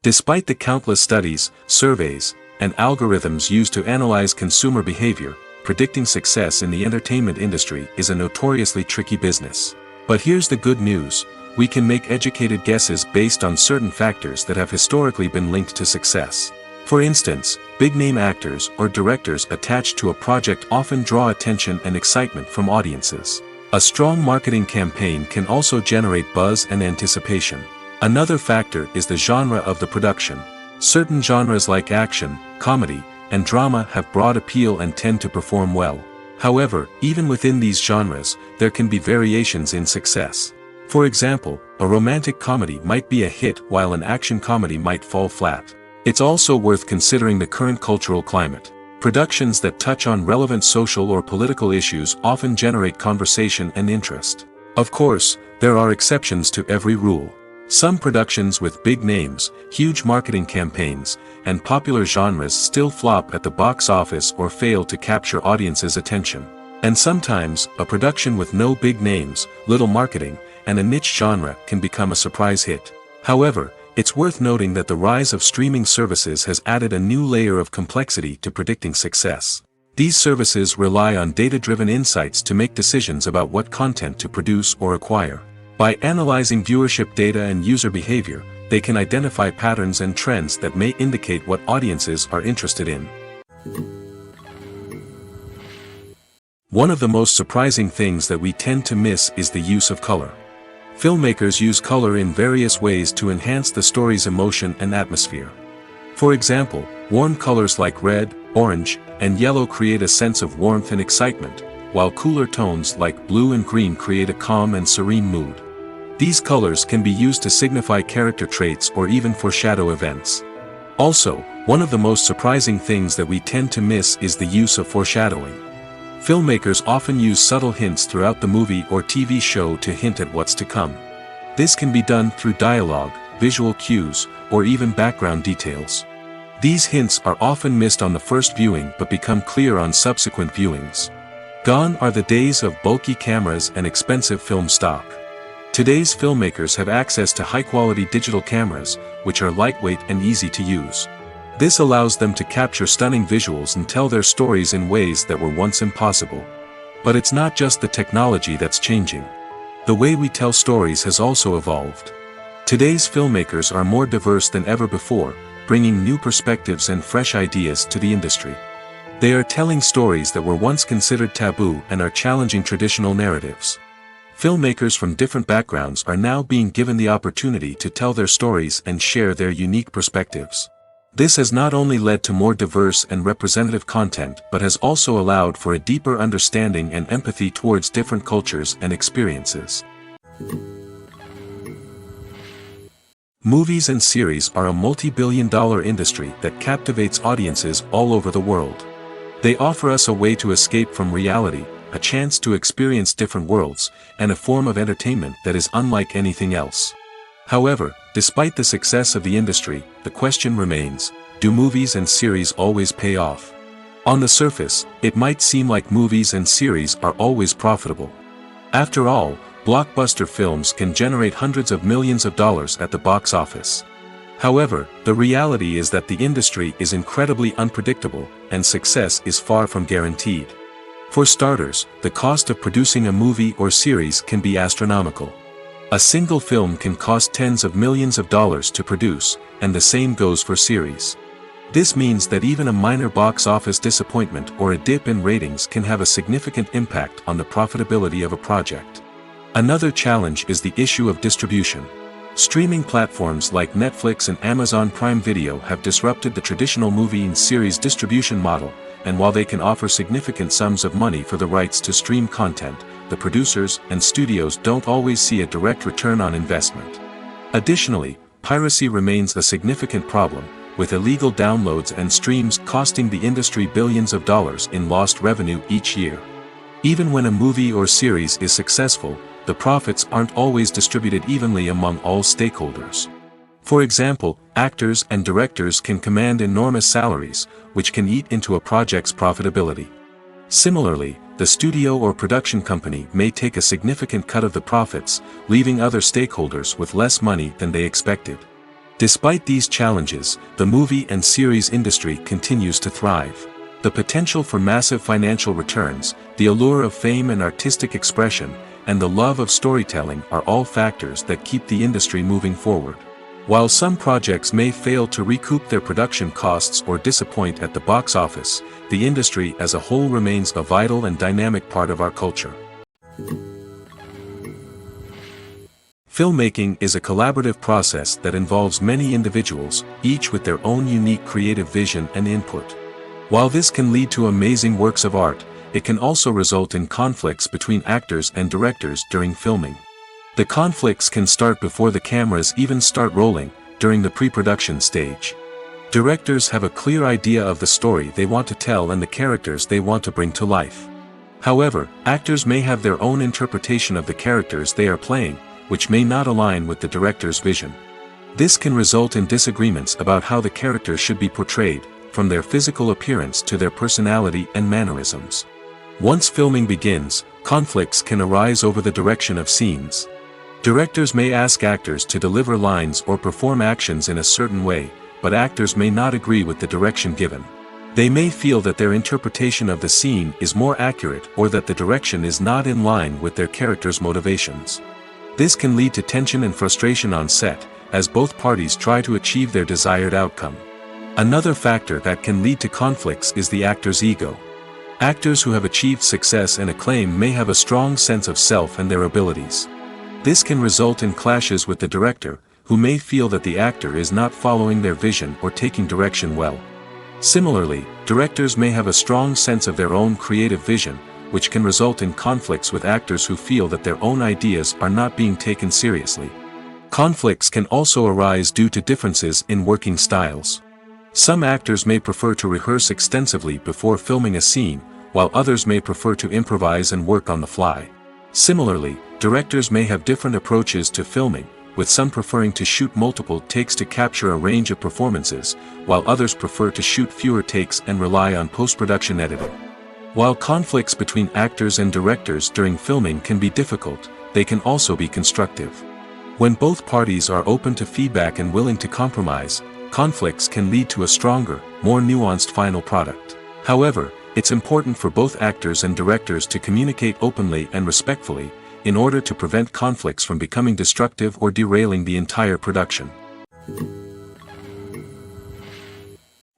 Despite the countless studies, surveys, and algorithms used to analyze consumer behavior, predicting success in the entertainment industry is a notoriously tricky business. But here's the good news: we can make educated guesses based on certain factors that have historically been linked to success. For instance, big-name actors or directors attached to a project often draw attention and excitement from audiences. A strong marketing campaign can also generate buzz and anticipation. Another factor is the genre of the production. Certain genres like action, comedy, and drama have broad appeal and tend to perform well. However, even within these genres, there can be variations in success. For example, a romantic comedy might be a hit while an action comedy might fall flat. It's also worth considering the current cultural climate. Productions that touch on relevant social or political issues often generate conversation and interest. Of course, there are exceptions to every rule. Some productions with big names, huge marketing campaigns, and popular genres still flop at the box office or fail to capture audiences' attention. And sometimes, a production with no big names, little marketing, and a niche genre can become a surprise hit. However, it's worth noting that the rise of streaming services has added a new layer of complexity to predicting success. These services rely on data-driven insights to make decisions about what content to produce or acquire. By analyzing viewership data and user behavior, they can identify patterns and trends that may indicate what audiences are interested in. One of the most surprising things that we tend to miss is the use of color. Filmmakers use color in various ways to enhance the story's emotion and atmosphere. For example, warm colors like red, orange, and yellow create a sense of warmth and excitement, while cooler tones like blue and green create a calm and serene mood. These colors can be used to signify character traits or even foreshadow events. Also, one of the most surprising things that we tend to miss is the use of foreshadowing. Filmmakers often use subtle hints throughout the movie or TV show to hint at what's to come. This can be done through dialogue, visual cues, or even background details. These hints are often missed on the first viewing but become clear on subsequent viewings. Gone are the days of bulky cameras and expensive film stock. Today's filmmakers have access to high-quality digital cameras, which are lightweight and easy to use. This allows them to capture stunning visuals and tell their stories in ways that were once impossible. But it's not just the technology that's changing. The way we tell stories has also evolved. Today's filmmakers are more diverse than ever before, bringing new perspectives and fresh ideas to the industry. They are telling stories that were once considered taboo and are challenging traditional narratives. Filmmakers from different backgrounds are now being given the opportunity to tell their stories and share their unique perspectives. This has not only led to more diverse and representative content but has also allowed for a deeper understanding and empathy towards different cultures and experiences. Movies and series are a multi-billion-dollar industry that captivates audiences all over the world. They offer us a way to escape from reality, a chance to experience different worlds, and a form of entertainment that is unlike anything else. However, despite the success of the industry, the question remains, do movies and series always pay off? On the surface, it might seem like movies and series are always profitable. After all, blockbuster films can generate hundreds of millions of dollars at the box office. However, the reality is that the industry is incredibly unpredictable, and success is far from guaranteed. For starters, the cost of producing a movie or series can be astronomical. A single film can cost tens of millions of dollars to produce, and the same goes for series. This means that even a minor box office disappointment or a dip in ratings can have a significant impact on the profitability of a project. Another challenge is the issue of distribution. Streaming platforms like Netflix and Amazon Prime Video have disrupted the traditional movie and series distribution model, and while they can offer significant sums of money for the rights to stream content, the producers and studios don't always see a direct return on investment. Additionally, piracy remains a significant problem, with illegal downloads and streams costing the industry billions of dollars in lost revenue each year. Even when a movie or series is successful, the profits aren't always distributed evenly among all stakeholders. For example, actors and directors can command enormous salaries, which can eat into a project's profitability. Similarly, the studio or production company may take a significant cut of the profits, leaving other stakeholders with less money than they expected. Despite these challenges, the movie and series industry continues to thrive. The potential for massive financial returns, the allure of fame and artistic expression, and the love of storytelling are all factors that keep the industry moving forward. While some projects may fail to recoup their production costs or disappoint at the box office, the industry as a whole remains a vital and dynamic part of our culture. Filmmaking is a collaborative process that involves many individuals, each with their own unique creative vision and input. While this can lead to amazing works of art, it can also result in conflicts between actors and directors during filming. The conflicts can start before the cameras even start rolling, during the pre-production stage. Directors have a clear idea of the story they want to tell and the characters they want to bring to life. However, actors may have their own interpretation of the characters they are playing, which may not align with the director's vision. This can result in disagreements about how the characters should be portrayed, from their physical appearance to their personality and mannerisms. Once filming begins, conflicts can arise over the direction of scenes. Directors may ask actors to deliver lines or perform actions in a certain way, but actors may not agree with the direction given. They may feel that their interpretation of the scene is more accurate or that the direction is not in line with their character's motivations. This can lead to tension and frustration on set, as both parties try to achieve their desired outcome. Another factor that can lead to conflicts is the actor's ego. Actors who have achieved success and acclaim may have a strong sense of self and their abilities. This can result in clashes with the director, who may feel that the actor is not following their vision or taking direction well. Similarly, directors may have a strong sense of their own creative vision, which can result in conflicts with actors who feel that their own ideas are not being taken seriously. Conflicts can also arise due to differences in working styles. Some actors may prefer to rehearse extensively before filming a scene, while others may prefer to improvise and work on the fly. Similarly, directors may have different approaches to filming, with some preferring to shoot multiple takes to capture a range of performances, while others prefer to shoot fewer takes and rely on post-production editing. While conflicts between actors and directors during filming can be difficult, they can also be constructive. When both parties are open to feedback and willing to compromise, conflicts can lead to a stronger, more nuanced final product. However, it's important for both actors and directors to communicate openly and respectfully, in order to prevent conflicts from becoming destructive or derailing the entire production.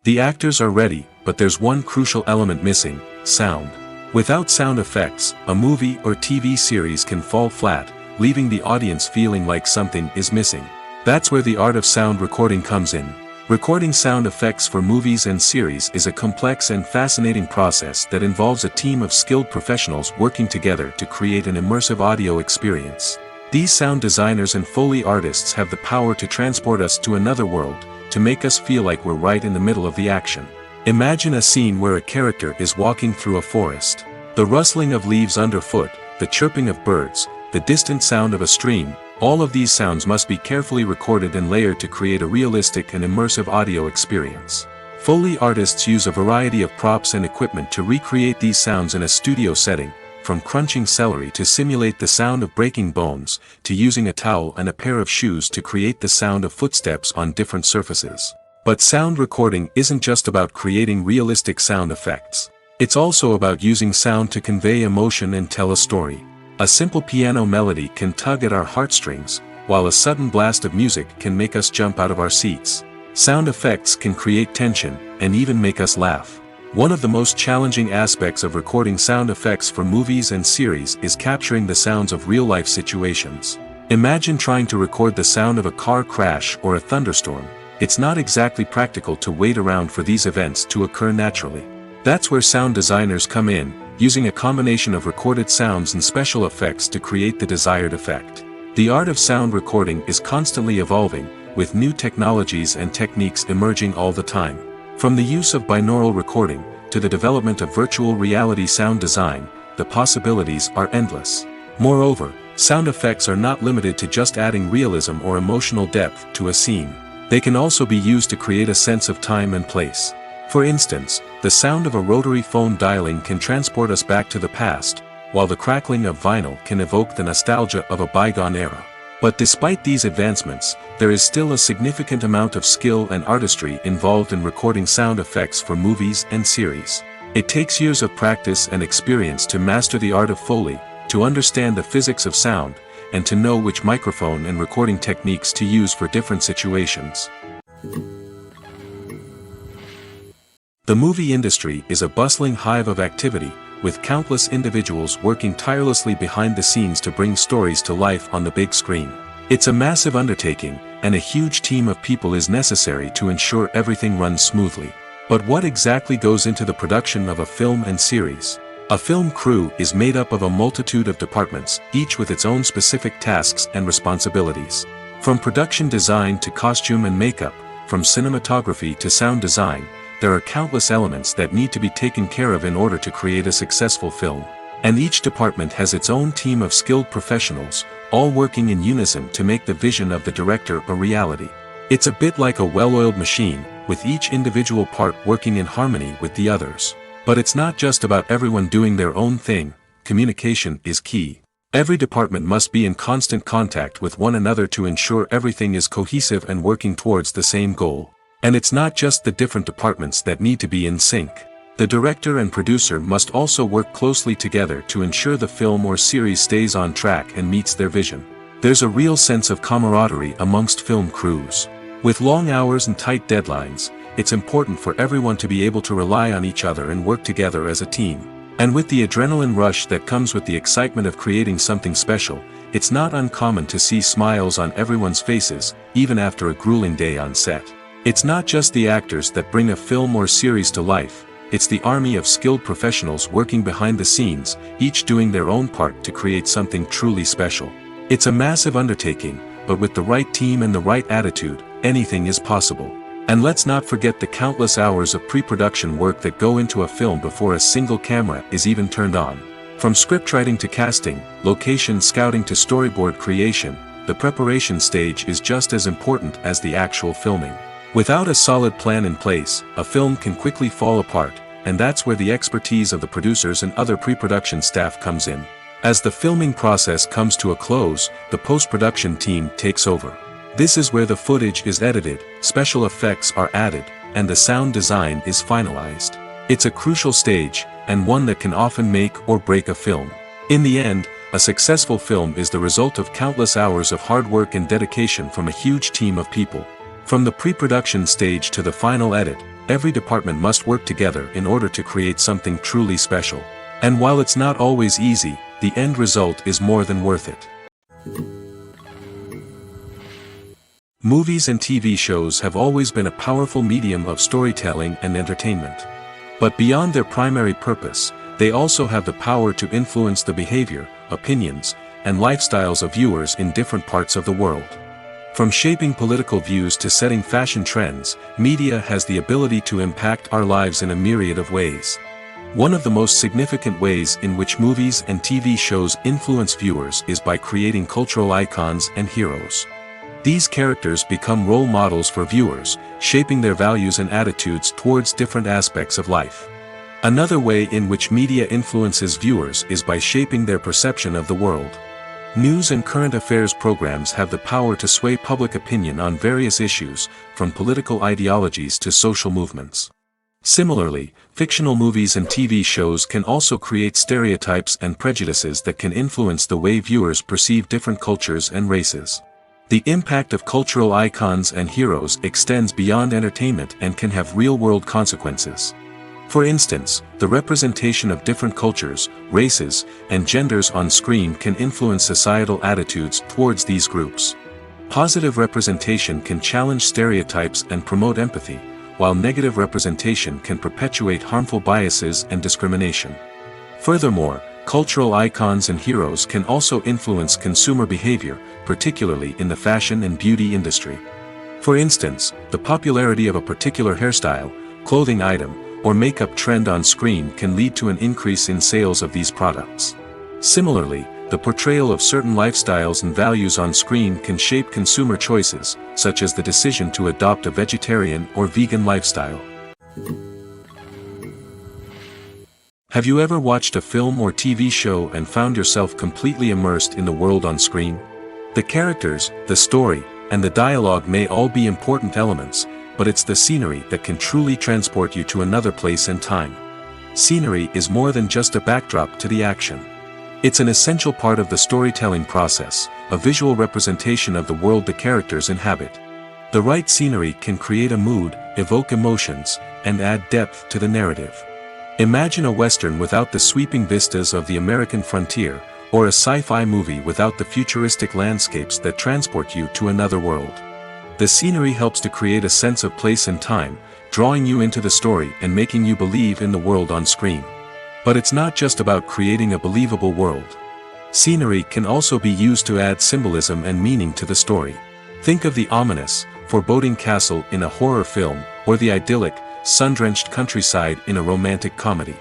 The actors are ready, but there's one crucial element missing: sound. Without sound effects, a movie or TV series can fall flat, leaving the audience feeling like something is missing. That's where the art of sound recording comes in. Recording sound effects for movies and series is a complex and fascinating process that involves a team of skilled professionals working together to create an immersive audio experience. These sound designers and Foley artists have the power to transport us to another world, to make us feel like we're right in the middle of the action. Imagine a scene where a character is walking through a forest. The rustling of leaves underfoot, the chirping of birds, the distant sound of a stream, all of these sounds must be carefully recorded and layered to create a realistic and immersive audio experience. Foley artists use a variety of props and equipment to recreate these sounds in a studio setting, from crunching celery to simulate the sound of breaking bones, to using a towel and a pair of shoes to create the sound of footsteps on different surfaces. But sound recording isn't just about creating realistic sound effects. It's also about using sound to convey emotion and tell a story. A simple piano melody can tug at our heartstrings, while a sudden blast of music can make us jump out of our seats. Sound effects can create tension, and even make us laugh. One of the most challenging aspects of recording sound effects for movies and series is capturing the sounds of real-life situations. Imagine trying to record the sound of a car crash or a thunderstorm. It's not exactly practical to wait around for these events to occur naturally. That's where sound designers come in, using a combination of recorded sounds and special effects to create the desired effect. The art of sound recording is constantly evolving, with new technologies and techniques emerging all the time. From the use of binaural recording, to the development of virtual reality sound design, the possibilities are endless. Moreover, sound effects are not limited to just adding realism or emotional depth to a scene. They can also be used to create a sense of time and place. For instance, the sound of a rotary phone dialing can transport us back to the past, while the crackling of vinyl can evoke the nostalgia of a bygone era. But despite these advancements, there is still a significant amount of skill and artistry involved in recording sound effects for movies and series. It takes years of practice and experience to master the art of Foley, to understand the physics of sound, and to know which microphone and recording techniques to use for different situations. The movie industry is a bustling hive of activity, with countless individuals working tirelessly behind the scenes to bring stories to life on the big screen. It's a massive undertaking, and a huge team of people is necessary to ensure everything runs smoothly. But what exactly goes into the production of a film and series? A film crew is made up of a multitude of departments, each with its own specific tasks and responsibilities. From production design to costume and makeup, from cinematography to sound design, there are countless elements that need to be taken care of in order to create a successful film. And each department has its own team of skilled professionals, all working in unison to make the vision of the director a reality. It's a bit like a well-oiled machine, with each individual part working in harmony with the others. But it's not just about everyone doing their own thing. Communication is key. Every department must be in constant contact with one another to ensure everything is cohesive and working towards the same goal. And it's not just the different departments that need to be in sync. The director and producer must also work closely together to ensure the film or series stays on track and meets their vision. There's a real sense of camaraderie amongst film crews. With long hours and tight deadlines, it's important for everyone to be able to rely on each other and work together as a team. And with the adrenaline rush that comes with the excitement of creating something special, it's not uncommon to see smiles on everyone's faces, even after a grueling day on set. It's not just the actors that bring a film or series to life, it's the army of skilled professionals working behind the scenes, each doing their own part to create something truly special. It's a massive undertaking, but with the right team and the right attitude, anything is possible. And let's not forget the countless hours of pre-production work that go into a film before a single camera is even turned on. From scriptwriting to casting, location scouting to storyboard creation, the preparation stage is just as important as the actual filming. Without a solid plan in place, a film can quickly fall apart, and that's where the expertise of the producers and other pre-production staff comes in. As the filming process comes to a close, the post-production team takes over. This is where the footage is edited, special effects are added, and the sound design is finalized. It's a crucial stage, and one that can often make or break a film. In the end, a successful film is the result of countless hours of hard work and dedication from a huge team of people. From the pre-production stage to the final edit, every department must work together in order to create something truly special. And while it's not always easy, the end result is more than worth it. Movies and TV shows have always been a powerful medium of storytelling and entertainment. But beyond their primary purpose, they also have the power to influence the behavior, opinions, and lifestyles of viewers in different parts of the world. From shaping political views to setting fashion trends, media has the ability to impact our lives in a myriad of ways. One of the most significant ways in which movies and TV shows influence viewers is by creating cultural icons and heroes. These characters become role models for viewers, shaping their values and attitudes towards different aspects of life. Another way in which media influences viewers is by shaping their perception of the world. News and current affairs programs have the power to sway public opinion on various issues, from political ideologies to social movements. Similarly, fictional movies and TV shows can also create stereotypes and prejudices that can influence the way viewers perceive different cultures and races. The impact of cultural icons and heroes extends beyond entertainment and can have real-world consequences. For instance, the representation of different cultures, races, and genders on screen can influence societal attitudes towards these groups. Positive representation can challenge stereotypes and promote empathy, while negative representation can perpetuate harmful biases and discrimination. Furthermore, cultural icons and heroes can also influence consumer behavior, particularly in the fashion and beauty industry. For instance, the popularity of a particular hairstyle, clothing item, or makeup trend on screen can lead to an increase in sales of these products. Similarly, the portrayal of certain lifestyles and values on screen can shape consumer choices, such as the decision to adopt a vegetarian or vegan lifestyle. Have you ever watched a film or TV show and found yourself completely immersed in the world on screen? The characters, the story, and the dialogue may all be important elements, but it's the scenery that can truly transport you to another place and time. Scenery is more than just a backdrop to the action. It's an essential part of the storytelling process, a visual representation of the world the characters inhabit. The right scenery can create a mood, evoke emotions, and add depth to the narrative. Imagine a Western without the sweeping vistas of the American frontier, or a sci-fi movie without the futuristic landscapes that transport you to another world. The scenery helps to create a sense of place and time, drawing you into the story and making you believe in the world on screen. But it's not just about creating a believable world. Scenery can also be used to add symbolism and meaning to the story. Think of the ominous, foreboding castle in a horror film, or the idyllic, sun-drenched countryside in a romantic comedy.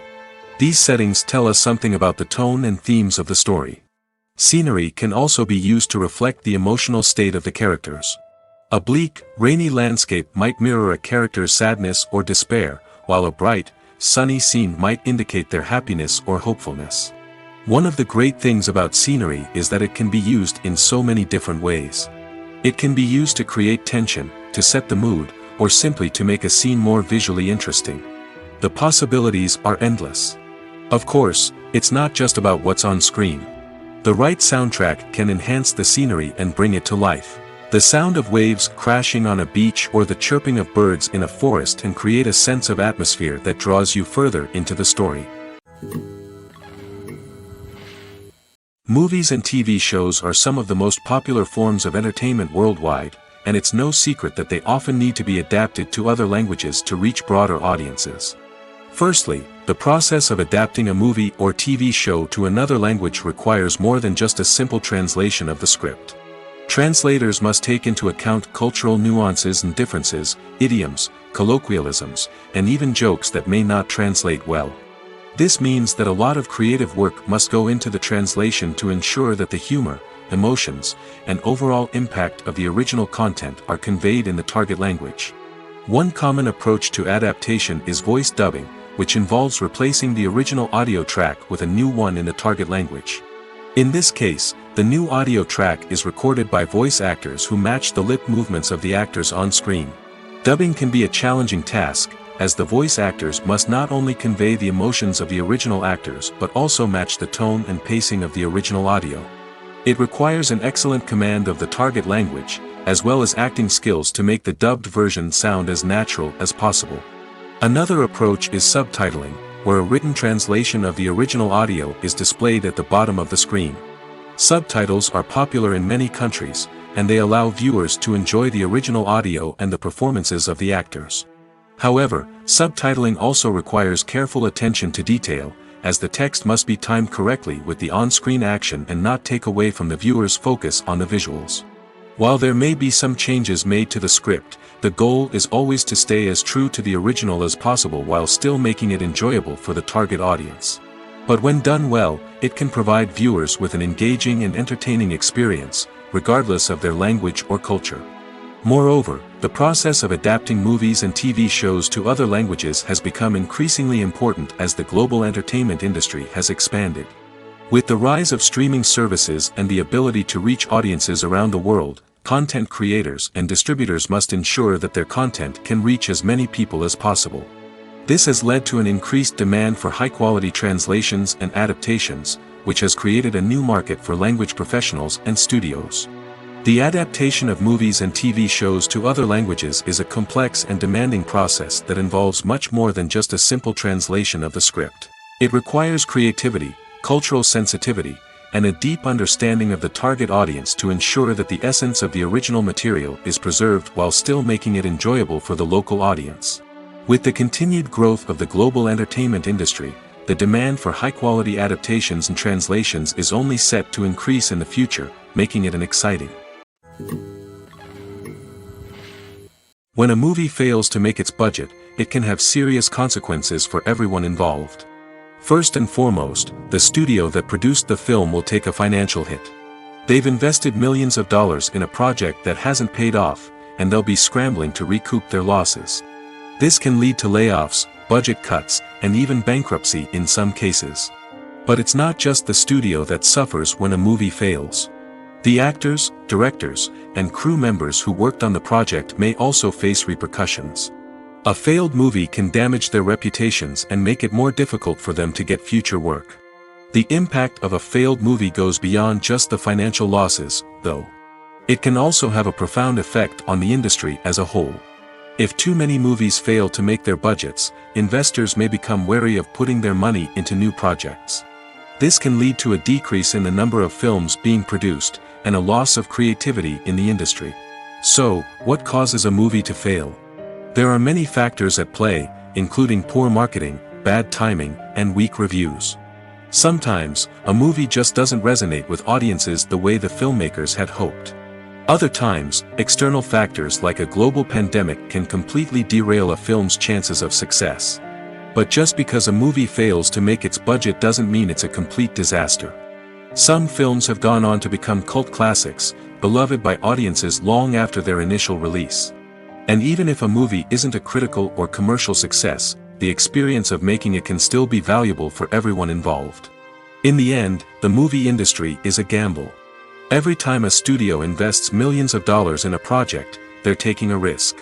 These settings tell us something about the tone and themes of the story. Scenery can also be used to reflect the emotional state of the characters. A bleak, rainy landscape might mirror a character's sadness or despair, while a bright, sunny scene might indicate their happiness or hopefulness. One of the great things about scenery is that it can be used in so many different ways. It can be used to create tension, to set the mood, or simply to make a scene more visually interesting. The possibilities are endless. Of course, it's not just about what's on screen. The right soundtrack can enhance the scenery and bring it to life. The sound of waves crashing on a beach or the chirping of birds in a forest can create a sense of atmosphere that draws you further into the story. Movies and TV shows are some of the most popular forms of entertainment worldwide, and it's no secret that they often need to be adapted to other languages to reach broader audiences. Firstly, the process of adapting a movie or TV show to another language requires more than just a simple translation of the script. Translators must take into account cultural nuances and differences, idioms, colloquialisms, and even jokes that may not translate well. This means that a lot of creative work must go into the translation to ensure that the humor, emotions, and overall impact of the original content are conveyed in the target language. One common approach to adaptation is voice dubbing, which involves replacing the original audio track with a new one in the target language. In this case, the new audio track is recorded by voice actors who match the lip movements of the actors on screen. Dubbing can be a challenging task, as the voice actors must not only convey the emotions of the original actors but also match the tone and pacing of the original audio. It requires an excellent command of the target language, as well as acting skills to make the dubbed version sound as natural as possible. Another approach is subtitling, where a written translation of the original audio is displayed at the bottom of the screen. Subtitles are popular in many countries, and they allow viewers to enjoy the original audio and the performances of the actors. However, subtitling also requires careful attention to detail, as the text must be timed correctly with the on-screen action and not take away from the viewer's focus on the visuals. While there may be some changes made to the script, the goal is always to stay as true to the original as possible while still making it enjoyable for the target audience. But when done well, it can provide viewers with an engaging and entertaining experience, regardless of their language or culture. Moreover, the process of adapting movies and TV shows to other languages has become increasingly important as the global entertainment industry has expanded. With the rise of streaming services and the ability to reach audiences around the world, content creators and distributors must ensure that their content can reach as many people as possible. This has led to an increased demand for high-quality translations and adaptations, which has created a new market for language professionals and studios. The adaptation of movies and TV shows to other languages is a complex and demanding process that involves much more than just a simple translation of the script. It requires creativity, cultural sensitivity, and a deep understanding of the target audience to ensure that the essence of the original material is preserved while still making it enjoyable for the local audience. With the continued growth of the global entertainment industry, the demand for high-quality adaptations and translations is only set to increase in the future, making it an exciting. When a movie fails to make its budget, it can have serious consequences for everyone involved. First and foremost, the studio that produced the film will take a financial hit. They've invested millions of dollars in a project that hasn't paid off, and they'll be scrambling to recoup their losses. This can lead to layoffs, budget cuts, and even bankruptcy in some cases. But it's not just the studio that suffers when a movie fails. The actors, directors, and crew members who worked on the project may also face repercussions. A failed movie can damage their reputations and make it more difficult for them to get future work. The impact of a failed movie goes beyond just the financial losses, though. It can also have a profound effect on the industry as a whole. If too many movies fail to make their budgets, investors may become wary of putting their money into new projects. This can lead to a decrease in the number of films being produced, and a loss of creativity in the industry. So, what causes a movie to fail? There are many factors at play, including poor marketing, bad timing, and weak reviews. Sometimes, a movie just doesn't resonate with audiences the way the filmmakers had hoped. Other times, external factors like a global pandemic can completely derail a film's chances of success. But just because a movie fails to make its budget doesn't mean it's a complete disaster. Some films have gone on to become cult classics, beloved by audiences long after their initial release. And even if a movie isn't a critical or commercial success, the experience of making it can still be valuable for everyone involved. In the end, the movie industry is a gamble. Every time a studio invests millions of dollars in a project, they're taking a risk.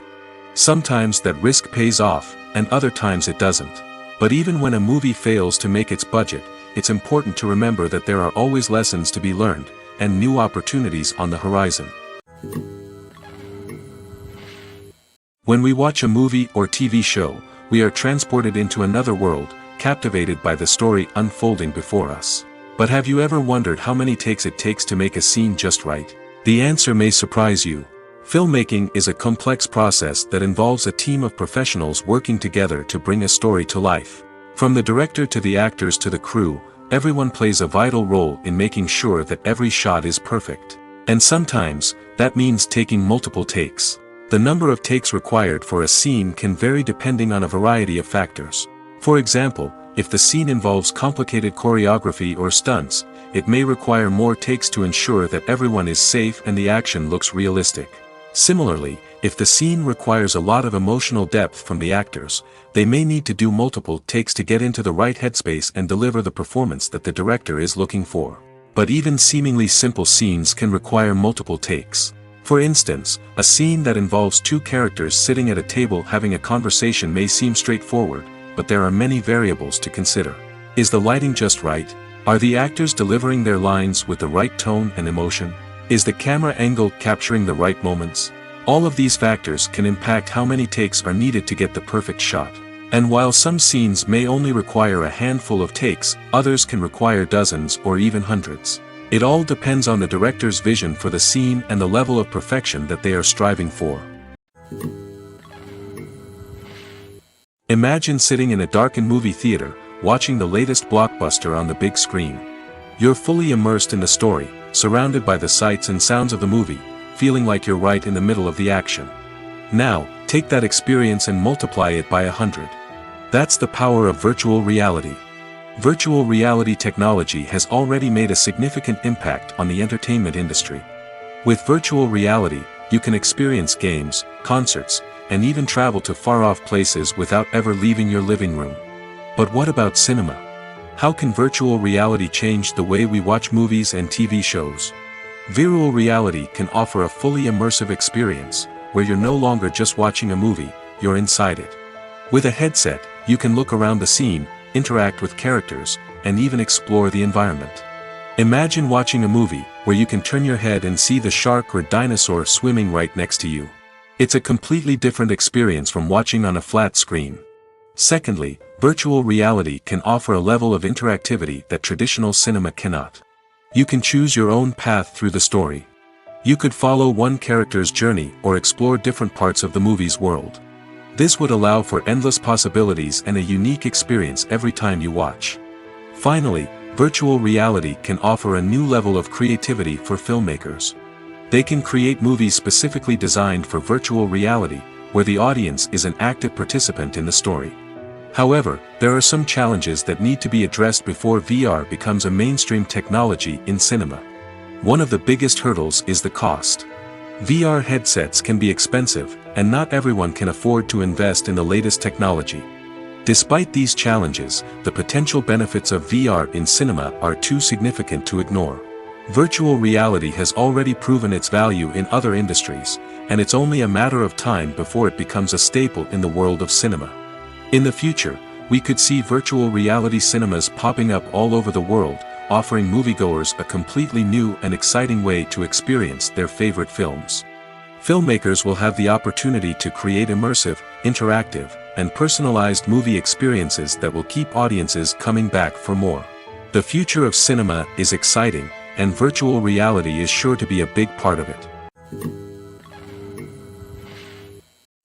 Sometimes that risk pays off, and other times it doesn't. But even when a movie fails to make its budget, it's important to remember that there are always lessons to be learned, and new opportunities on the horizon. When we watch a movie or TV show, we are transported into another world, captivated by the story unfolding before us. But have you ever wondered how many takes it takes to make a scene just right? The answer may surprise you. Filmmaking is a complex process that involves a team of professionals working together to bring a story to life. From the director to the actors to the crew, everyone plays a vital role in making sure that every shot is perfect. And sometimes, that means taking multiple takes. The number of takes required for a scene can vary depending on a variety of factors. For example, if the scene involves complicated choreography or stunts, it may require more takes to ensure that everyone is safe and the action looks realistic. Similarly, if the scene requires a lot of emotional depth from the actors, they may need to do multiple takes to get into the right headspace and deliver the performance that the director is looking for. But even seemingly simple scenes can require multiple takes. For instance, a scene that involves two characters sitting at a table having a conversation may seem straightforward, but there are many variables to consider. Is the lighting just right? Are the actors delivering their lines with the right tone and emotion? Is the camera angle capturing the right moments? All of these factors can impact how many takes are needed to get the perfect shot. And while some scenes may only require a handful of takes, others can require dozens or even hundreds. It all depends on the director's vision for the scene and the level of perfection that they are striving for. Imagine sitting in a darkened movie theater, watching the latest blockbuster on the big screen. You're fully immersed in the story, surrounded by the sights and sounds of the movie, feeling like you're right in the middle of the action. Now, take that experience and multiply it by 100. That's the power of virtual reality. Virtual reality technology has already made a significant impact on the entertainment industry. With virtual reality, you can experience games, concerts, and even travel to far-off places without ever leaving your living room. But what about cinema? How can virtual reality change the way we watch movies and TV shows? Virtual reality can offer a fully immersive experience, where you're no longer just watching a movie, you're inside it. With a headset, you can look around the scene, interact with characters, and even explore the environment. Imagine watching a movie where you can turn your head and see the shark or dinosaur swimming right next to you. It's a completely different experience from watching on a flat screen. Secondly, virtual reality can offer a level of interactivity that traditional cinema cannot. You can choose your own path through the story. You could follow one character's journey or explore different parts of the movie's world. This would allow for endless possibilities and a unique experience every time you watch. Finally, virtual reality can offer a new level of creativity for filmmakers. They can create movies specifically designed for virtual reality, where the audience is an active participant in the story. However, there are some challenges that need to be addressed before VR becomes a mainstream technology in cinema. One of the biggest hurdles is the cost. VR headsets can be expensive, and not everyone can afford to invest in the latest technology. Despite these challenges, the potential benefits of VR in cinema are too significant to ignore. Virtual reality has already proven its value in other industries, and it's only a matter of time before it becomes a staple in the world of cinema. In the future, we could see virtual reality cinemas popping up all over the world, offering moviegoers a completely new and exciting way to experience their favorite films. Filmmakers will have the opportunity to create immersive, interactive, and personalized movie experiences that will keep audiences coming back for more. The future of cinema is exciting, and virtual reality is sure to be a big part of it.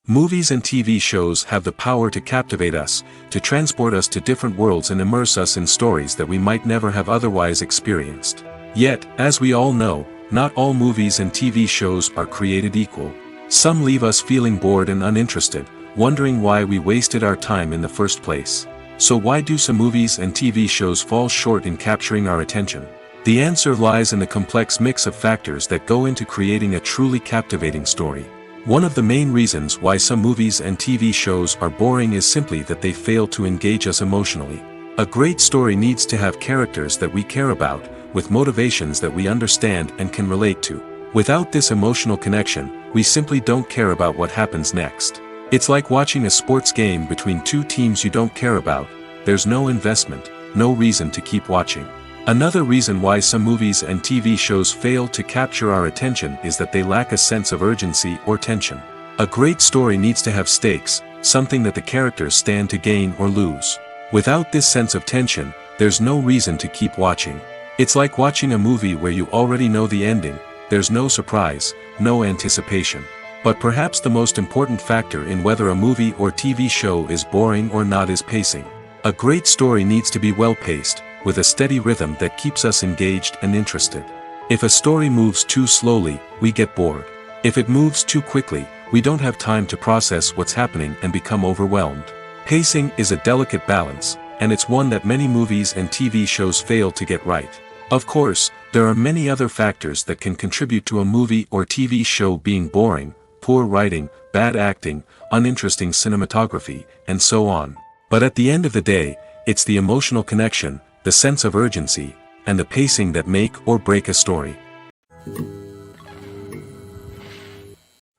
Movies and TV shows have the power to captivate us, to transport us to different worlds and immerse us in stories that we might never have otherwise experienced. Yet, as we all know, not all movies and TV shows are created equal. Some leave us feeling bored and uninterested, wondering why we wasted our time in the first place. So why do some movies and TV shows fall short in capturing our attention? The answer lies in the complex mix of factors that go into creating a truly captivating story. One of the main reasons why some movies and TV shows are boring is simply that they fail to engage us emotionally. A great story needs to have characters that we care about, with motivations that we understand and can relate to. Without this emotional connection, we simply don't care about what happens next. It's like watching a sports game between two teams you don't care about. There's no investment, no reason to keep watching. Another reason why some movies and TV shows fail to capture our attention is that they lack a sense of urgency or tension. A great story needs to have stakes, something that the characters stand to gain or lose. Without this sense of tension, there's no reason to keep watching. It's like watching a movie where you already know the ending. There's no surprise, no anticipation. But perhaps the most important factor in whether a movie or TV show is boring or not is pacing. A great story needs to be well-paced, with a steady rhythm that keeps us engaged and interested. If a story moves too slowly, we get bored. If it moves too quickly, we don't have time to process what's happening and become overwhelmed. Pacing is a delicate balance, and it's one that many movies and TV shows fail to get right. Of course, there are many other factors that can contribute to a movie or TV show being boring: poor writing, bad acting, uninteresting cinematography, and so on. But at the end of the day, it's the emotional connection, the sense of urgency, and the pacing that make or break a story.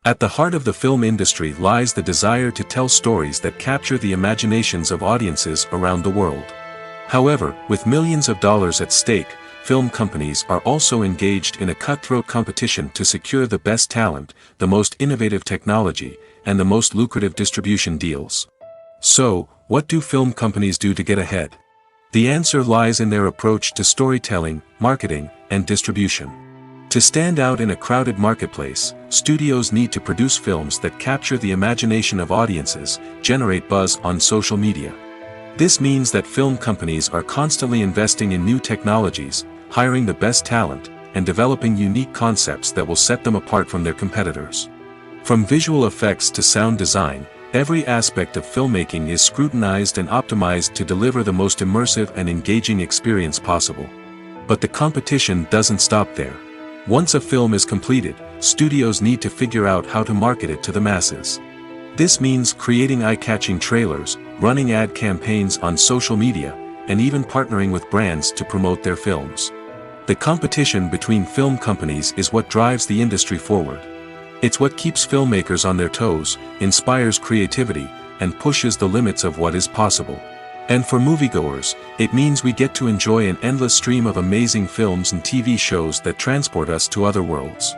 At the heart of the film industry lies the desire to tell stories that capture the imaginations of audiences around the world. However, with millions of dollars at stake, film companies are also engaged in a cutthroat competition to secure the best talent, the most innovative technology, and the most lucrative distribution deals. So, what do film companies do to get ahead? The answer lies in their approach to storytelling, marketing, and distribution. To stand out in a crowded marketplace, studios need to produce films that capture the imagination of audiences, generate buzz on social media. This means that film companies are constantly investing in new technologies, hiring the best talent, and developing unique concepts that will set them apart from their competitors. From visual effects to sound design, every aspect of filmmaking is scrutinized and optimized to deliver the most immersive and engaging experience possible. But the competition doesn't stop there. Once a film is completed, studios need to figure out how to market it to the masses. This means creating eye-catching trailers, running ad campaigns on social media, and even partnering with brands to promote their films. The competition between film companies is what drives the industry forward. It's what keeps filmmakers on their toes, inspires creativity, and pushes the limits of what is possible. And for moviegoers, it means we get to enjoy an endless stream of amazing films and TV shows that transport us to other worlds.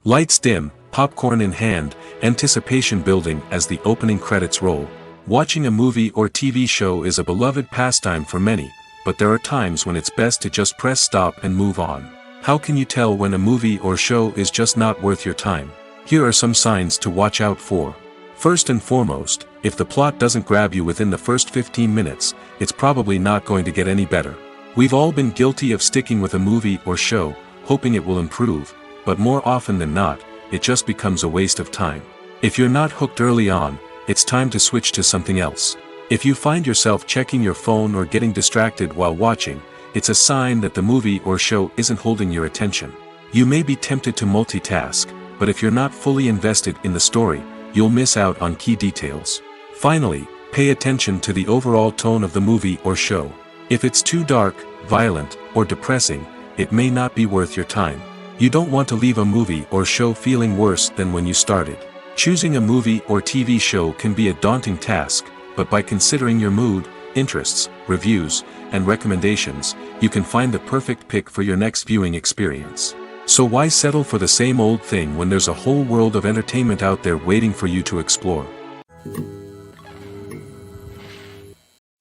Lights dim, popcorn in hand, anticipation building as the opening credits roll. Watching a movie or TV show is a beloved pastime for many, but there are times when it's best to just press stop and move on. How can you tell when a movie or show is just not worth your time? Here are some signs to watch out for. First and foremost, if the plot doesn't grab you within the first 15 minutes, it's probably not going to get any better. We've all been guilty of sticking with a movie or show, hoping it will improve, but more often than not, it just becomes a waste of time. If you're not hooked early on, it's time to switch to something else. If you find yourself checking your phone or getting distracted while watching, it's a sign that the movie or show isn't holding your attention. You may be tempted to multitask, but if you're not fully invested in the story, you'll miss out on key details. Finally, pay attention to the overall tone of the movie or show. If it's too dark, violent, or depressing, it may not be worth your time. You don't want to leave a movie or show feeling worse than when you started. Choosing a movie or TV show can be a daunting task, but by considering your mood, interests, reviews, and recommendations, you can find the perfect pick for your next viewing experience. So why settle for the same old thing when there's a whole world of entertainment out there waiting for you to explore?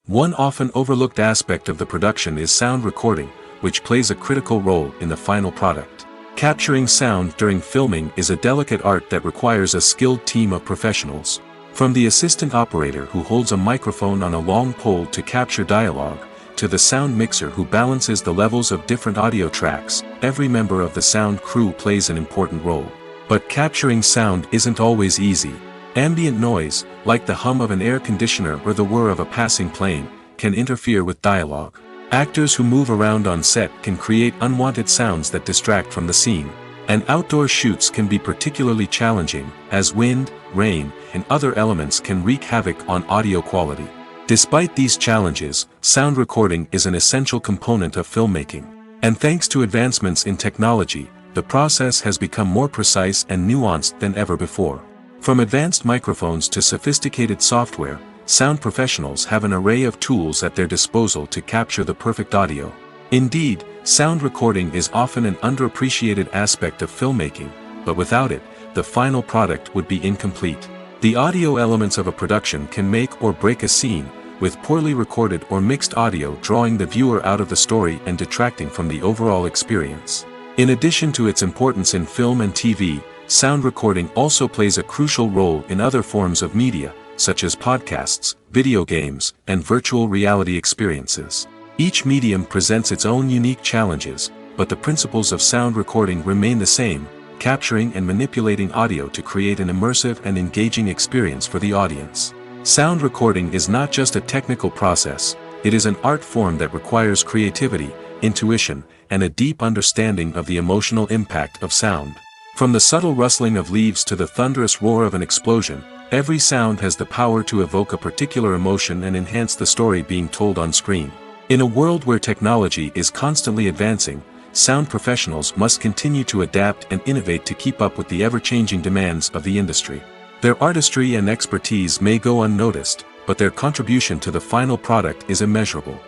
One often overlooked aspect of the production is sound recording, which plays a critical role in the final product. Capturing sound during filming is a delicate art that requires a skilled team of professionals. From the assistant operator who holds a microphone on a long pole to capture dialogue, to the sound mixer who balances the levels of different audio tracks, every member of the sound crew plays an important role. But capturing sound isn't always easy. Ambient noise, like the hum of an air conditioner or the whir of a passing plane, can interfere with dialogue. Actors who move around on set can create unwanted sounds that distract from the scene. And outdoor shoots can be particularly challenging, as wind, rain, and other elements can wreak havoc on audio quality. Despite these challenges, sound recording is an essential component of filmmaking. And thanks to advancements in technology, the process has become more precise and nuanced than ever before. From advanced microphones to sophisticated software, sound professionals have an array of tools at their disposal to capture the perfect audio. Indeed, sound recording is often an underappreciated aspect of filmmaking, but without it, the final product would be incomplete. The audio elements of a production can make or break a scene, with poorly recorded or mixed audio drawing the viewer out of the story and detracting from the overall experience. In addition to its importance in film and TV, sound recording also plays a crucial role in other forms of media, such as podcasts, video games, and virtual reality experiences. Each medium presents its own unique challenges, but the principles of sound recording remain the same: capturing and manipulating audio to create an immersive and engaging experience for the audience. Sound recording is not just a technical process, it is an art form that requires creativity, intuition, and a deep understanding of the emotional impact of sound. From the subtle rustling of leaves to the thunderous roar of an explosion, every sound has the power to evoke a particular emotion and enhance the story being told on screen. In a world where technology is constantly advancing, sound professionals must continue to adapt and innovate to keep up with the ever-changing demands of the industry. Their artistry and expertise may go unnoticed, but their contribution to the final product is immeasurable.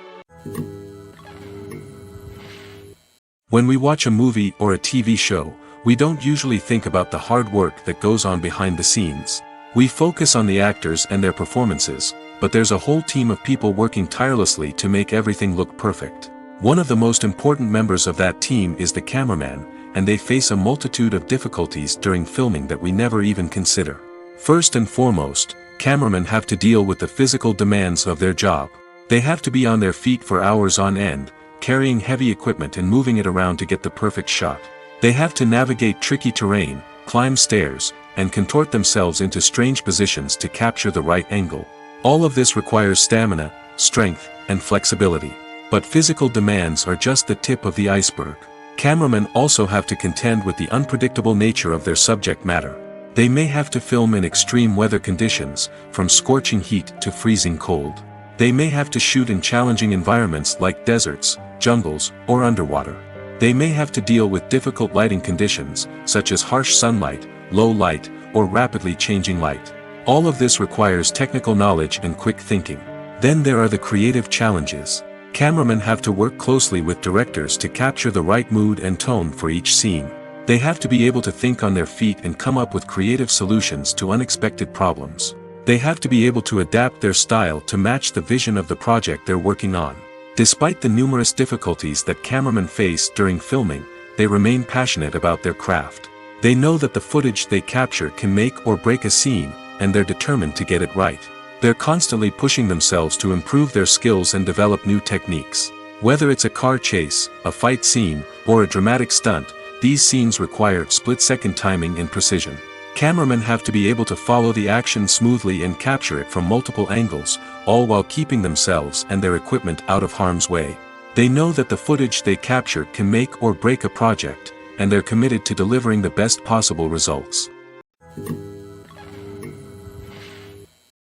When we watch a movie or a TV show, we don't usually think about the hard work that goes on behind the scenes. We focus on the actors and their performances, but there's a whole team of people working tirelessly to make everything look perfect. One of the most important members of that team is the cameraman, and they face a multitude of difficulties during filming that we never even consider. First and foremost, cameramen have to deal with the physical demands of their job. They have to be on their feet for hours on end, carrying heavy equipment and moving it around to get the perfect shot. They have to navigate tricky terrain, climb stairs, and contort themselves into strange positions to capture the right angle. All of this requires stamina, strength, and flexibility. But physical demands are just the tip of the iceberg. Cameramen also have to contend with the unpredictable nature of their subject matter. They may have to film in extreme weather conditions, from scorching heat to freezing cold. They may have to shoot in challenging environments like deserts, jungles, or underwater. They may have to deal with difficult lighting conditions, such as harsh sunlight, low light, or rapidly changing light. All of this requires technical knowledge and quick thinking. Then there are the creative challenges. Cameramen have to work closely with directors to capture the right mood and tone for each scene. They have to be able to think on their feet and come up with creative solutions to unexpected problems. They have to be able to adapt their style to match the vision of the project they're working on. Despite the numerous difficulties that cameramen face during filming, they remain passionate about their craft. They know that the footage they capture can make or break a scene, and they're determined to get it right. They're constantly pushing themselves to improve their skills and develop new techniques. Whether it's a car chase, a fight scene, or a dramatic stunt, these scenes require split-second timing and precision. Cameramen have to be able to follow the action smoothly and capture it from multiple angles, all while keeping themselves and their equipment out of harm's way. They know that the footage they capture can make or break a project, and they're committed to delivering the best possible results.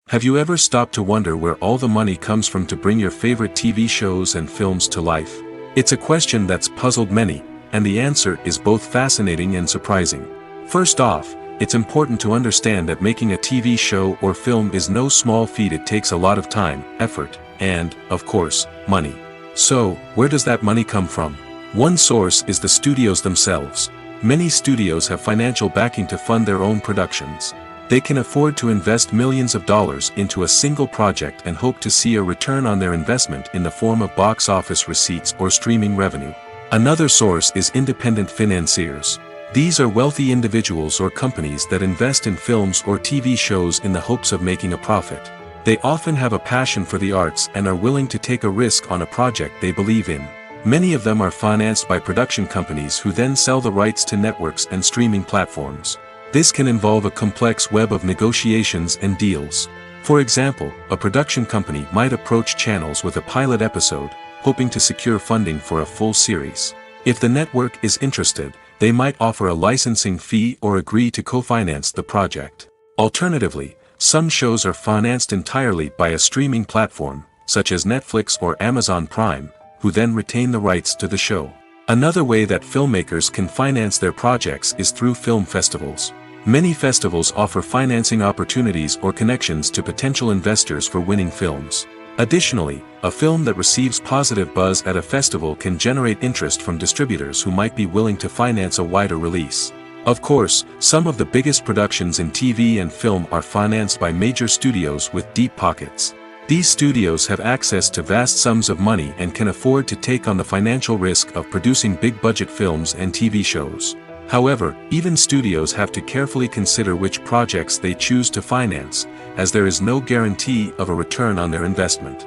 Have you ever stopped to wonder where all the money comes from to bring your favorite TV shows and films to life? It's a question that's puzzled many, and the answer is both fascinating and surprising. First off, it's important to understand that making a TV show or film is no small feat. It takes a lot of time, effort, and, of course, money. So, where does that money come from? One source is the studios themselves. Many studios have financial backing to fund their own productions. They can afford to invest millions of dollars into a single project and hope to see a return on their investment in the form of box office receipts or streaming revenue. Another source is independent financiers. These are wealthy individuals or companies that invest in films or TV shows in the hopes of making a profit. They often have a passion for the arts and are willing to take a risk on a project they believe in. Many of them are financed by production companies who then sell the rights to networks and streaming platforms. This can involve a complex web of negotiations and deals. For example, a production company might approach channels with a pilot episode, hoping to secure funding for a full series. If the network is interested, they might offer a licensing fee or agree to co-finance the project. Alternatively, some shows are financed entirely by a streaming platform, such as Netflix or Amazon Prime, who then retain the rights to the show. Another way that filmmakers can finance their projects is through film festivals. Many festivals offer financing opportunities or connections to potential investors for winning films. Additionally, a film that receives positive buzz at a festival can generate interest from distributors who might be willing to finance a wider release. Of course, some of the biggest productions in TV and film are financed by major studios with deep pockets. These studios have access to vast sums of money and can afford to take on the financial risk of producing big-budget films and TV shows. However, even studios have to carefully consider which projects they choose to finance, as there is no guarantee of a return on their investment.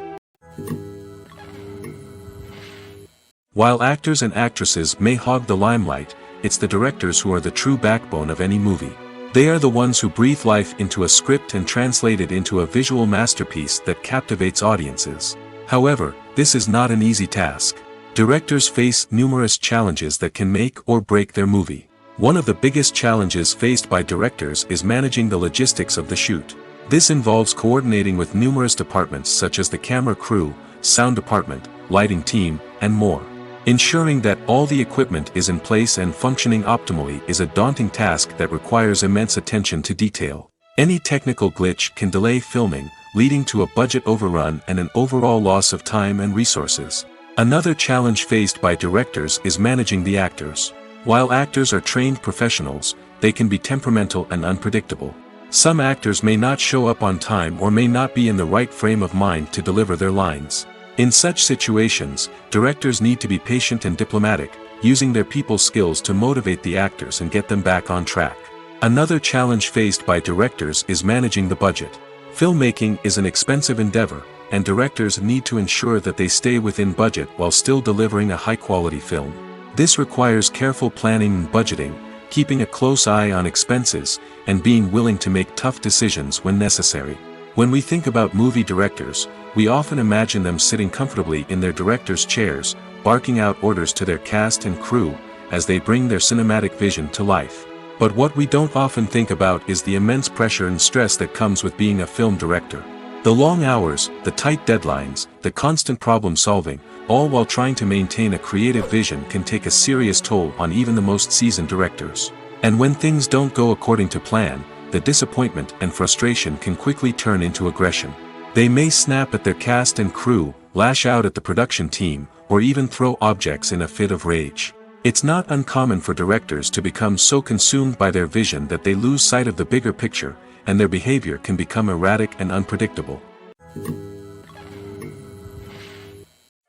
While actors and actresses may hog the limelight, it's the directors who are the true backbone of any movie. They are the ones who breathe life into a script and translate it into a visual masterpiece that captivates audiences. However, this is not an easy task. Directors face numerous challenges that can make or break their movie. One of the biggest challenges faced by directors is managing the logistics of the shoot. This involves coordinating with numerous departments such as the camera crew, sound department, lighting team, and more. Ensuring that all the equipment is in place and functioning optimally is a daunting task that requires immense attention to detail. Any technical glitch can delay filming, leading to a budget overrun and an overall loss of time and resources. Another challenge faced by directors is managing the actors. While actors are trained professionals, they can be temperamental and unpredictable. Some actors may not show up on time or may not be in the right frame of mind to deliver their lines. In such situations, directors need to be patient and diplomatic, using their people skills to motivate the actors and get them back on track. Another challenge faced by directors is managing the budget. Filmmaking is an expensive endeavor, and directors need to ensure that they stay within budget while still delivering a high-quality film. This requires careful planning and budgeting, keeping a close eye on expenses, and being willing to make tough decisions when necessary. When we think about movie directors, we often imagine them sitting comfortably in their director's chairs, barking out orders to their cast and crew, as they bring their cinematic vision to life. But what we don't often think about is the immense pressure and stress that comes with being a film director. The long hours, the tight deadlines, the constant problem solving, all while trying to maintain a creative vision can take a serious toll on even the most seasoned directors. And when things don't go according to plan, the the disappointment and frustration can quickly turn into aggression. They may snap at their cast and crew, lash out at the production team, or even throw objects in a fit of rage. It's not uncommon for directors to become so consumed by their vision that they lose sight of the bigger picture, and their behavior can become erratic and unpredictable.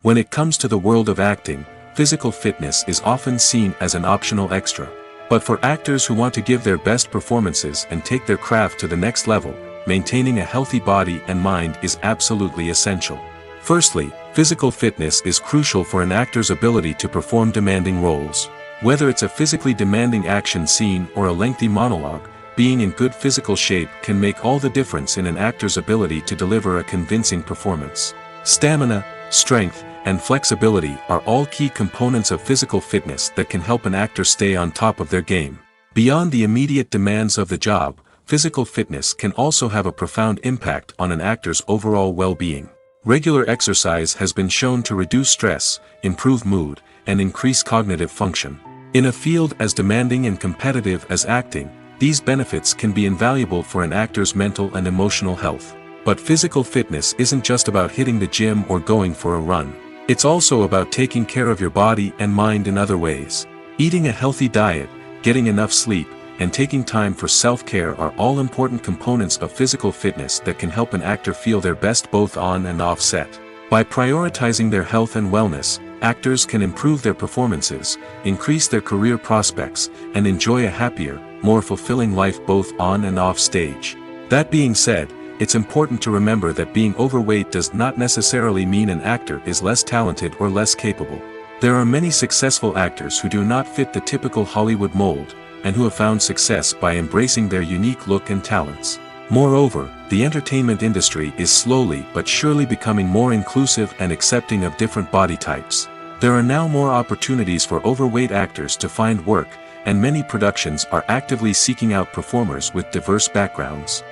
When it comes to the world of acting, physical fitness is often seen as an optional extra. But for actors who want to give their best performances and take their craft to the next level, maintaining a healthy body and mind is absolutely essential. Firstly, physical fitness is crucial for an actor's ability to perform demanding roles. Whether it's a physically demanding action scene or a lengthy monologue, being in good physical shape can make all the difference in an actor's ability to deliver a convincing performance. Stamina, strength, and flexibility are all key components of physical fitness that can help an actor stay on top of their game. Beyond the immediate demands of the job, physical fitness can also have a profound impact on an actor's overall well-being. Regular exercise has been shown to reduce stress, improve mood, and increase cognitive function. In a field as demanding and competitive as acting, these benefits can be invaluable for an actor's mental and emotional health. But physical fitness isn't just about hitting the gym or going for a run. It's also about taking care of your body and mind in other ways. Eating a healthy diet, getting enough sleep, and taking time for self-care are all important components of physical fitness that can help an actor feel their best both on and off set. By prioritizing their health and wellness, actors can improve their performances, increase their career prospects, and enjoy a happier, more fulfilling life both on and off stage. That being said, it's important to remember that being overweight does not necessarily mean an actor is less talented or less capable. There are many successful actors who do not fit the typical Hollywood mold, and who have found success by embracing their unique look and talents. Moreover, the entertainment industry is slowly but surely becoming more inclusive and accepting of different body types. There are now more opportunities for overweight actors to find work, and many productions are actively seeking out performers with diverse backgrounds.